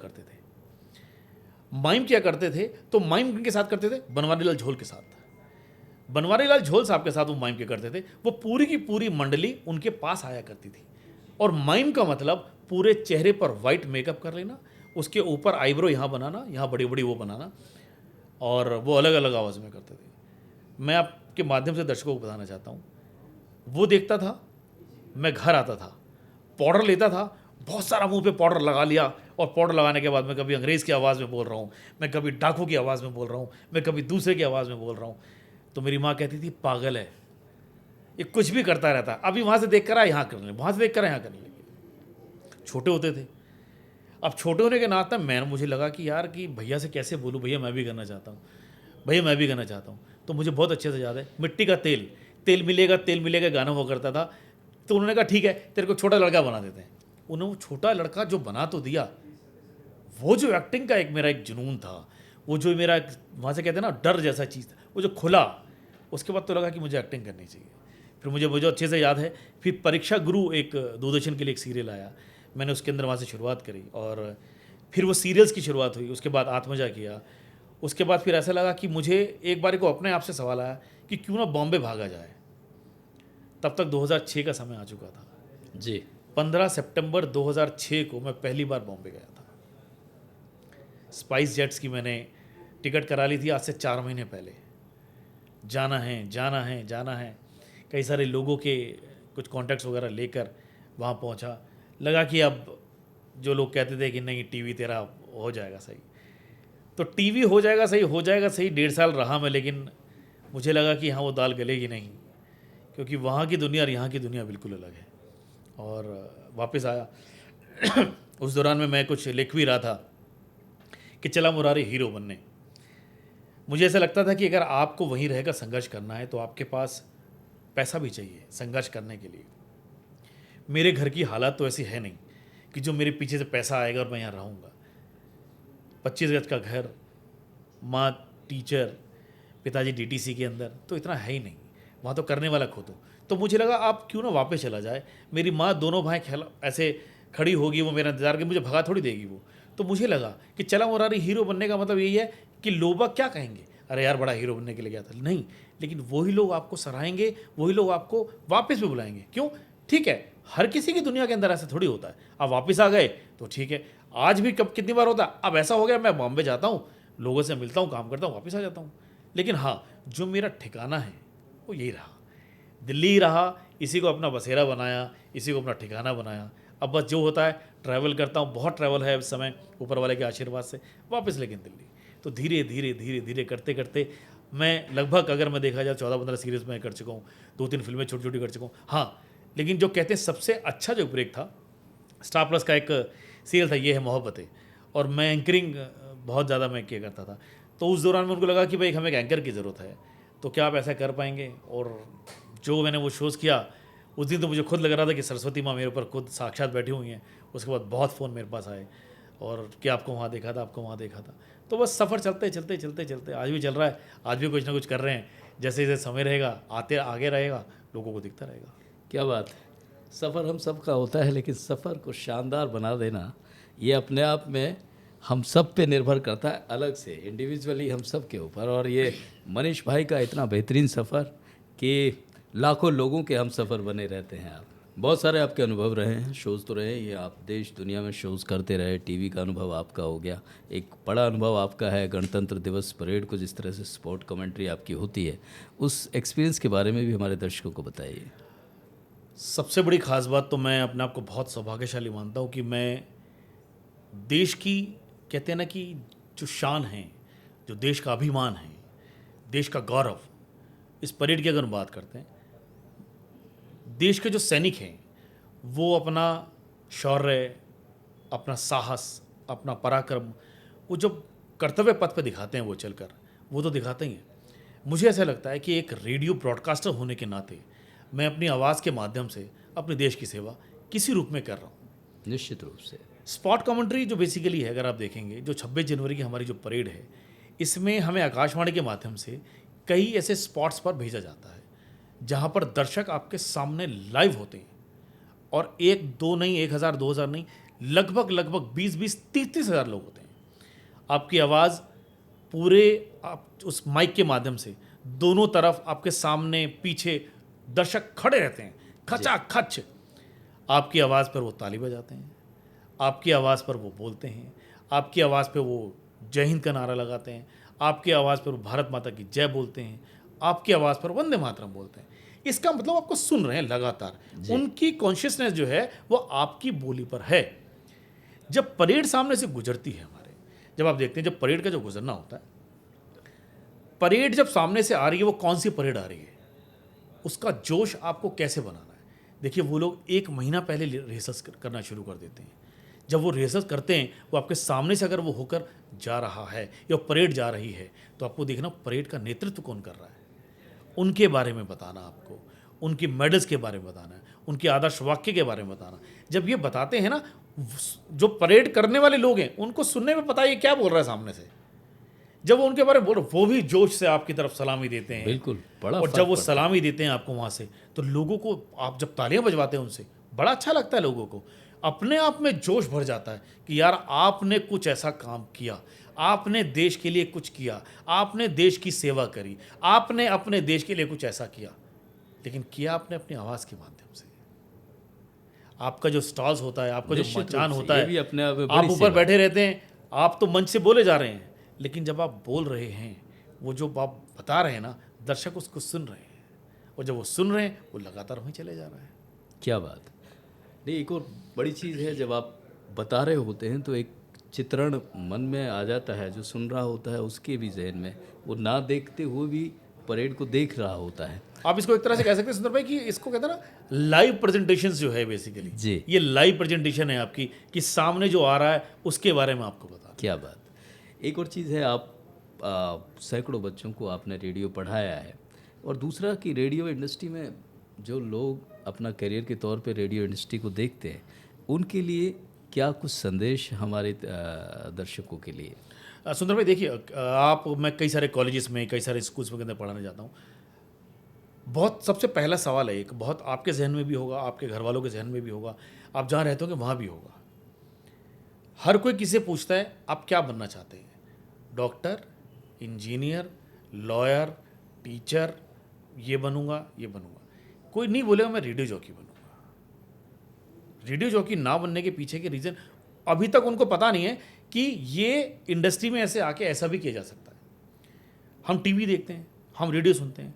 करते थे। तो माइम के साथ करते थे बनवारी लाल झोल के साथ। बनवारी लाल झोल साहब के साथ वो माइम किया करते थे। वो पूरी की पूरी मंडली उनके पास आया करती थी और माइम का मतलब पूरे चेहरे पर वाइट मेकअप कर लेना, उसके ऊपर आईब्रो यहाँ बनाना, यहाँ बड़ी बड़ी वो बनाना, और वो अलग अलग आवाज़ में करते थे। मैं आपके माध्यम से दर्शकों को बताना चाहता हूँ, वो देखता था, मैं घर आता था, पाउडर लेता था, बहुत सारा मुंह पे पाउडर लगा लिया और पाउडर लगाने के बाद मैं कभी अंग्रेज़ की आवाज़ में बोल रहा हूँ, मैं कभी डाकू की आवाज़ में बोल रहा हूँ, मैं कभी दूसरे की आवाज़ में बोल रहा हूँ। तो मेरी माँ कहती थी पागल है, ये कुछ भी करता रहता, अभी वहाँ से देख कर आए यहाँ करने, वहाँ से देख कर यहाँ करने लगे। छोटे होते थे। अब छोटे होने के नाते मुझे लगा कि यार कि भैया से कैसे बोलूँ, भैया मैं भी करना चाहता हूँ, भैया मैं भी करना चाहता हूँ। तो मुझे बहुत अच्छे से याद है, मिट्टी का तेल मिलेगा गाना हुआ करता था। तो उन्होंने कहा ठीक है, तेरे को छोटा लड़का बना देते हैं। उन्होंने वो छोटा लड़का जो बना तो दिया, वो जो एक्टिंग का मेरा एक जुनून था, वो जो मेरा वहाँ से कहते हैं ना डर जैसा चीज़ था, वो जो खुला, उसके बाद तो लगा कि मुझे एक्टिंग करनी चाहिए। फिर मुझे अच्छे से याद है, फिर परीक्षा गुरु एक दूरदर्शन के लिए एक सीरियल आया, मैंने उसके अंदर वहाँ से शुरुआत करी और फिर वो सीरियल्स की शुरुआत हुई। उसके बाद आत्मजा किया। उसके बाद फिर ऐसा लगा कि मुझे एक बार को अपने आप से सवाल आया कि क्यों ना बॉम्बे भागा जाए। तब तक 2006 का समय आ चुका था जी। 15 सितंबर 2006 को मैं पहली बार बॉम्बे गया था। स्पाइस जेट्स की मैंने टिकट करा ली थी आज से 4 महीने पहले। जाना है, कई सारे लोगों के कुछ कॉन्टैक्ट्स वगैरह लेकर वहाँ पहुँचा। लगा कि अब जो लोग कहते थे कि नहीं टीवी तेरा हो जाएगा सही, तो टीवी हो जाएगा सही 1.5 साल रहा मैं, लेकिन मुझे लगा कि हाँ वो दाल गलेगी नहीं, क्योंकि वहाँ की दुनिया और यहाँ की दुनिया बिल्कुल अलग है। और वापस आया। उस दौरान में मैं कुछ लिख भी रहा था कि चला मुरारी हीरो बनने। मुझे ऐसा लगता था कि अगर आपको वहीं रहकर संघर्ष करना है तो आपके पास पैसा भी चाहिए संघर्ष करने के लिए। मेरे घर की हालात तो ऐसी है नहीं कि जो मेरे पीछे से पैसा आएगा और मैं यहाँ रहूँगा। 25 गज का घर, माँ टीचर, पिताजी डीटीसी के अंदर, तो इतना है ही नहीं। वहाँ तो करने वाला खुद हो। तो मुझे लगा आप क्यों ना वापस चला जाए। मेरी माँ दोनों भाई ऐसे खड़ी होगी, वो मेरा इंतजार करके मुझे भगा थोड़ी देगी वो। तो मुझे लगा कि चला मुरारी हीरो बनने का मतलब यही है कि लोग क्या कहेंगे, अरे यार बड़ा हीरो बनने के लिए गया था। नहीं, लेकिन वही लोग आपको सराहेंगे, वही लोग आपको वापस भी बुलाएंगे। क्यों? ठीक है, हर किसी की दुनिया के अंदर ऐसा थोड़ी होता है। आप वापस आ गए तो ठीक है, आज भी कब कितनी बार होता है। अब ऐसा हो गया मैं बॉम्बे जाता हूँ, लोगों से मिलता हूँ, काम करता हूँ, वापस आ जाता हूँ। लेकिन हाँ, जो मेरा ठिकाना है वो यही रहा दिल्ली ही रहा, इसी को अपना बसेरा बनाया, इसी को अपना ठिकाना बनाया। अब बस जो होता है ट्रैवल करता हूँ, बहुत ट्रैवल है इस समय ऊपर वाले के आशीर्वाद से, वापस लेकिन दिल्ली। तो धीरे धीरे धीरे धीरे करते करते मैं लगभग, अगर मैं देखा जाए 14-15 सीरीज़ में कर चुका हूँ, 2-3 फिल्में छोटी छोटी कर चुका हूँ। हाँ, लेकिन जो कहते हैं सबसे अच्छा जो ब्रेक था, स्टार प्लस का एक सीरियल था ये है मोहब्बतें, और मैं एंकरिंग बहुत ज़्यादा मैं किया करता था। तो उस दौरान में उनको लगा कि भाई हमें एक एंकर की ज़रूरत है, तो क्या आप ऐसा कर पाएंगे। और जो मैंने वो शोज़ किया उस दिन, तो मुझे खुद लग रहा था कि सरस्वती माँ मेरे ऊपर खुद साक्षात बैठी हुई हैं। उसके बाद बहुत फ़ोन मेरे पास आए और कि आपको वहाँ देखा था, आपको वहाँ देखा था। तो बस सफ़र चलते चलते चलते चलते आज भी चल रहा है, आज भी कुछ ना कुछ कर रहे हैं। जैसे जैसे समय रहेगा आते आगे रहेगा, लोगों को दिखता रहेगा। क्या बात है। सफ़र हम सब का होता है, लेकिन सफ़र को शानदार बना देना ये अपने आप में हम सब पे निर्भर करता है, अलग से इंडिविजुअली हम सब के ऊपर। और ये मनीष भाई का इतना बेहतरीन सफ़र कि लाखों लोगों के हम सफ़र बने रहते हैं। आप बहुत सारे आपके अनुभव रहे हैं, शोज़ तो रहे, ये आप देश दुनिया में शोज़ करते रहे, टीवी का अनुभव आपका हो गया, एक बड़ा अनुभव आपका है गणतंत्र दिवस परेड को जिस तरह से स्पोर्ट कमेंट्री आपकी होती है, उस एक्सपीरियंस के बारे में भी हमारे दर्शकों को बताइए। सबसे बड़ी ख़ास बात तो मैं अपने आप को बहुत सौभाग्यशाली मानता हूँ कि मैं देश की, कहते हैं ना कि जो शान है, जो देश का अभिमान है, देश का गौरव, इस परेड की अगर हम बात करते हैं, देश के जो सैनिक हैं वो अपना शौर्य, अपना साहस, अपना पराक्रम, वो जब कर्तव्य पथ पे दिखाते हैं वो चलकर, वो तो दिखाते ही हैं। मुझे ऐसा लगता है कि एक रेडियो ब्रॉडकास्टर होने के नाते मैं अपनी आवाज़ के माध्यम से अपने देश की सेवा किसी रूप में कर रहा हूँ। निश्चित रूप से स्पॉट कमेंट्री जो बेसिकली है, अगर आप देखेंगे, जो 26 जनवरी की हमारी जो परेड है, इसमें हमें आकाशवाणी के माध्यम से कई ऐसे स्पॉट्स पर भेजा जाता है जहाँ पर दर्शक आपके सामने लाइव होते हैं, और 1-2 नहीं, 1000 2000 नहीं, लगभग 20-20 30-30 हज़ार लोग होते हैं। आपकी आवाज़ पूरे आप उस माइक के माध्यम से दोनों तरफ आपके सामने पीछे दर्शक खड़े रहते हैं, खचाखच आपकी आवाज़ पर वो ताली बजाते हैं, आपकी आवाज़ पर वो बोलते हैं, आपकी आवाज़ पे वो जय हिंद का नारा लगाते हैं, आपकी आवाज़ पर वो भारत माता की जय बोलते हैं, आपकी आवाज़ पर वंदे मातरम बोलते हैं। इसका मतलब आपको सुन रहे हैं लगातार, उनकी कॉन्शियसनेस जो है वो आपकी बोली पर है। जब परेड सामने से गुजरती है हमारे, जब आप देखते हैं जब परेड का जो गुजरना होता है, परेड जब सामने से आ रही है, वो कौन सी परेड आ रही है, उसका जोश आपको कैसे बनाना है। देखिए, वो लोग 1 महीना पहले रिहर्सल्स करना शुरू कर देते हैं। जब वो रिहर्सल करते हैं, वो आपके सामने से अगर वो होकर जा रहा है या परेड जा रही है, तो आपको देखना परेड का नेतृत्व कौन कर रहा है, उनके बारे में बताना, आपको उनकी मेडल्स के बारे में बताना है, उनके आदर्श वाक्य के बारे में बताना। जब ये बताते हैं ना, जो परेड करने वाले लोग हैं उनको सुनने में पता है ये क्या बोल रहा है सामने से। जब वो उनके बारे में बोल रहे, वो भी जोश से आपकी तरफ सलामी देते हैं। बिल्कुल, बड़ा और फर्क जब वो पड़ता है। सलामी देते हैं आपको वहाँ से, तो लोगों को, आप जब तालियां बजवाते हैं उनसे, बड़ा अच्छा लगता है। लोगों को अपने आप में जोश भर जाता है कि यार आपने कुछ ऐसा काम किया, आपने देश के लिए कुछ किया, आपने देश की सेवा करी, आपने अपने देश के लिए कुछ ऐसा किया। लेकिन किया आपने अपनी आवाज़ के माध्यम से। आपका जो स्टॉल्स होता है, आपका जो निश्चित मचान रूप से, होता ये है, भी अपने आप में आप बड़ी ऊपर सेवा बैठे रहते हैं, आप तो मंच से बोले जा रहे हैं, लेकिन जब आप बोल रहे हैं, वो जो आप बता रहे हैं ना, दर्शक उसको सुन रहे हैं, और जब वो सुन रहे हैं, वो लगातार वहीं चले जा रहे हैं। क्या बात है। नहीं, एक और बड़ी चीज़ है, जब आप बता रहे होते हैं तो एक चित्रण मन में आ जाता है, जो सुन रहा होता है उसके भी जहन में, वो ना देखते हुए भी परेड को देख रहा होता है। आप इसको एक तरह से कह सकते हैं सुंदर भाई कि इसको कहते हैं ना लाइव प्रेजेंटेशन जो है बेसिकली, जी। ये लाइव प्रेजेंटेशन है आपकी, कि सामने जो आ रहा है उसके बारे में आपको बता। क्या बात। एक और चीज़ है, आप सैकड़ों बच्चों को आपने रेडियो पढ़ाया है, और दूसरा कि रेडियो इंडस्ट्री में जो लोग अपना करियर के तौर पे रेडियो इंडस्ट्री को देखते हैं, उनके लिए क्या कुछ संदेश हमारे दर्शकों के लिए? सुंदर भाई देखिए, मैं कई सारे कॉलेजेस में, कई सारे स्कूल्स में के अंदर पढ़ाने जाता हूँ। बहुत सबसे पहला सवाल है एक, बहुत आपके जहन में भी होगा, आपके घर वालों के जहन में भी होगा, आप जहाँ रहते होंगे वहाँ भी होगा। हर कोई किसी से पूछता है आप क्या बनना चाहते हैं, डॉक्टर, इंजीनियर, लॉयर, टीचर, ये बनूंगा, ये बनूंगा। कोई नहीं बोलेगा मैं रेडियो जॉकी बनूंगा। रेडियो जॉकी ना बनने के पीछे के रीज़न अभी तक उनको पता नहीं है कि ये इंडस्ट्री में ऐसे आके ऐसा भी किया जा सकता है। हम टीवी देखते हैं, हम रेडियो सुनते हैं,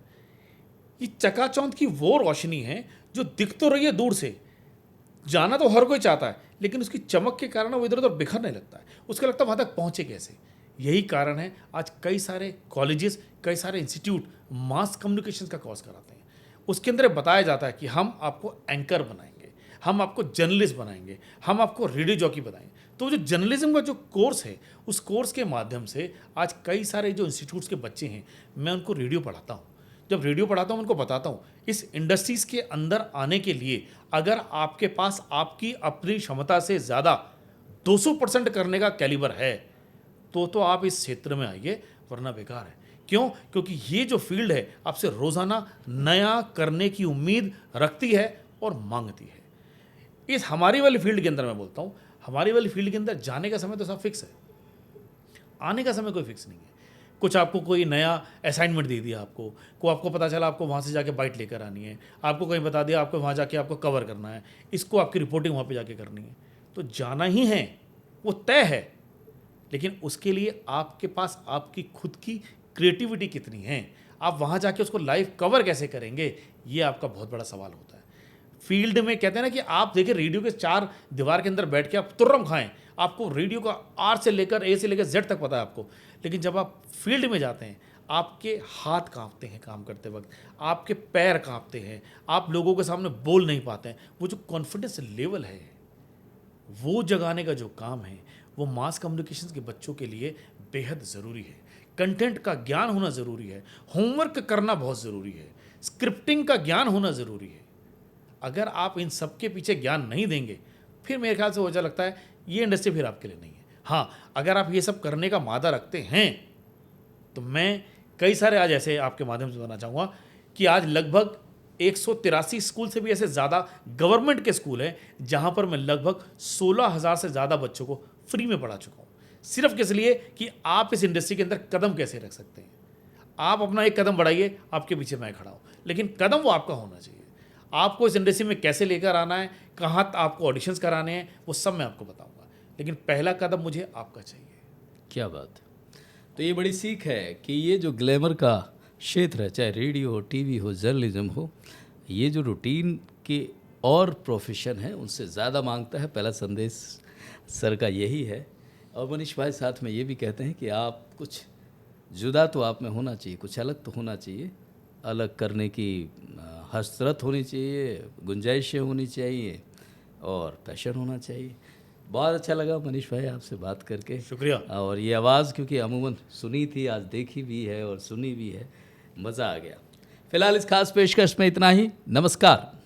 ये चकाचौंध की वो रोशनी है जो दिख तो रही है दूर से, जाना तो हर कोई चाहता है, लेकिन उसकी चमक के कारण वो इधर उधर बिखरने लगता है, उसको लगता है वहाँ तक पहुँचे कैसे। यही कारण है आज कई सारे कॉलेजेस, कई सारे इंस्टीट्यूट मास कम्युनिकेशन का कोर्स कराते हैं। उसके अंदर बताया जाता है कि हम आपको एंकर बनाएंगे, हम आपको जर्नलिस्ट बनाएंगे, हम आपको रेडियो जॉकी बनाएंगे। तो जो जर्नलिज्म का जो कोर्स है, उस कोर्स के माध्यम से आज कई सारे जो इंस्टीट्यूट्स के बच्चे हैं, मैं उनको रेडियो पढ़ाता हूँ। जब रेडियो पढ़ाता हूँ उनको बताता हूँ इस इंडस्ट्रीज़ के अंदर आने के लिए अगर आपके पास आपकी अपनी क्षमता से ज़्यादा 200% करने का कैलिबर है तो आप इस क्षेत्र में आइए, वरना बेकार है। क्यों? क्योंकि ये जो फील्ड है आपसे रोज़ाना नया करने की उम्मीद रखती है और मांगती है। इस हमारी वाली फील्ड के अंदर मैं बोलता हूँ, हमारी वाली फील्ड के अंदर जाने का समय तो सब फिक्स है, आने का समय कोई फिक्स नहीं है। कुछ आपको कोई नया असाइनमेंट दे दिया आपको पता चला आपको वहाँ से जाके बाइट लेकर आनी है, आपको कहीं बता दिया आपको वहाँ जाके आपको कवर करना है, इसको आपकी रिपोर्टिंग वहाँ पे जाके करनी है, तो जाना ही है, वो तय है। लेकिन उसके लिए आपके पास आपकी खुद की क्रिएटिविटी कितनी है, आप वहाँ जाके उसको लाइव कवर कैसे करेंगे, ये आपका बहुत बड़ा सवाल होता है। फील्ड में कहते हैं ना कि आप देखिए रेडियो के 4 दीवार के अंदर बैठ के आप तुर्रम खाएं, आपको रेडियो का आर से लेकर ए से लेकर जेड तक पता है आपको, लेकिन जब आप फील्ड में जाते हैं आपके हाथ कांपते हैं काम करते वक्त, आपके पैर कांपते हैं, आप लोगों के सामने बोल नहीं पाते हैं। वो जो कॉन्फिडेंस लेवल है वो जगाने का जो काम है वो मास कम्युनिकेशन के बच्चों के लिए बेहद ज़रूरी है। कंटेंट का ज्ञान होना ज़रूरी है, होमवर्क करना बहुत ज़रूरी है, स्क्रिप्टिंग का ज्ञान होना ज़रूरी है। अगर आप इन सब के पीछे ज्ञान नहीं देंगे फिर मेरे ख्याल से मुझे लगता है ये इंडस्ट्री फिर आपके लिए नहीं है। हाँ, अगर आप ये सब करने का मादा रखते हैं तो मैं कई सारे आज ऐसे आपके माध्यम से बताना चाहूँगा कि आज लगभग 183 स्कूल से भी ऐसे ज़्यादा गवर्नमेंट के स्कूल हैं जहाँ पर मैं लगभग 16,000 से ज़्यादा बच्चों को फ्री में पढ़ा चुका हूँ, सिर्फ किस लिए कि आप इस इंडस्ट्री के अंदर कदम कैसे रख सकते हैं। आप अपना एक कदम बढ़ाइए, आपके पीछे मैं खड़ा हूँ, लेकिन कदम वो आपका होना चाहिए। आपको इस इंडस्ट्री में कैसे लेकर आना है, कहाँ आपको ऑडिशंस कराने हैं, वो सब मैं आपको बताऊंगा, लेकिन पहला कदम मुझे आपका चाहिए। क्या बात। तो ये बड़ी सीख है कि ये जो ग्लैमर का क्षेत्र है, चाहे रेडियो हो, टीवी हो, जर्नलिज्म हो, ये जो रूटीन के और प्रोफेशन है उनसे ज़्यादा मांगता है। पहला संदेश सर का यही है। और मनीष भाई साथ में ये भी कहते हैं कि आप कुछ जुदा तो आप में होना चाहिए, कुछ अलग तो होना चाहिए, अलग करने की हसरत होनी चाहिए, गुंजाइशें होनी चाहिए और पैशन होना चाहिए। बहुत अच्छा लगा मनीष भाई आपसे बात करके, शुक्रिया। और ये आवाज़ क्योंकि अमूमन सुनी थी, आज देखी भी है और सुनी भी है, मज़ा आ गया। फिलहाल इस खास पेशकश में इतना ही। नमस्कार।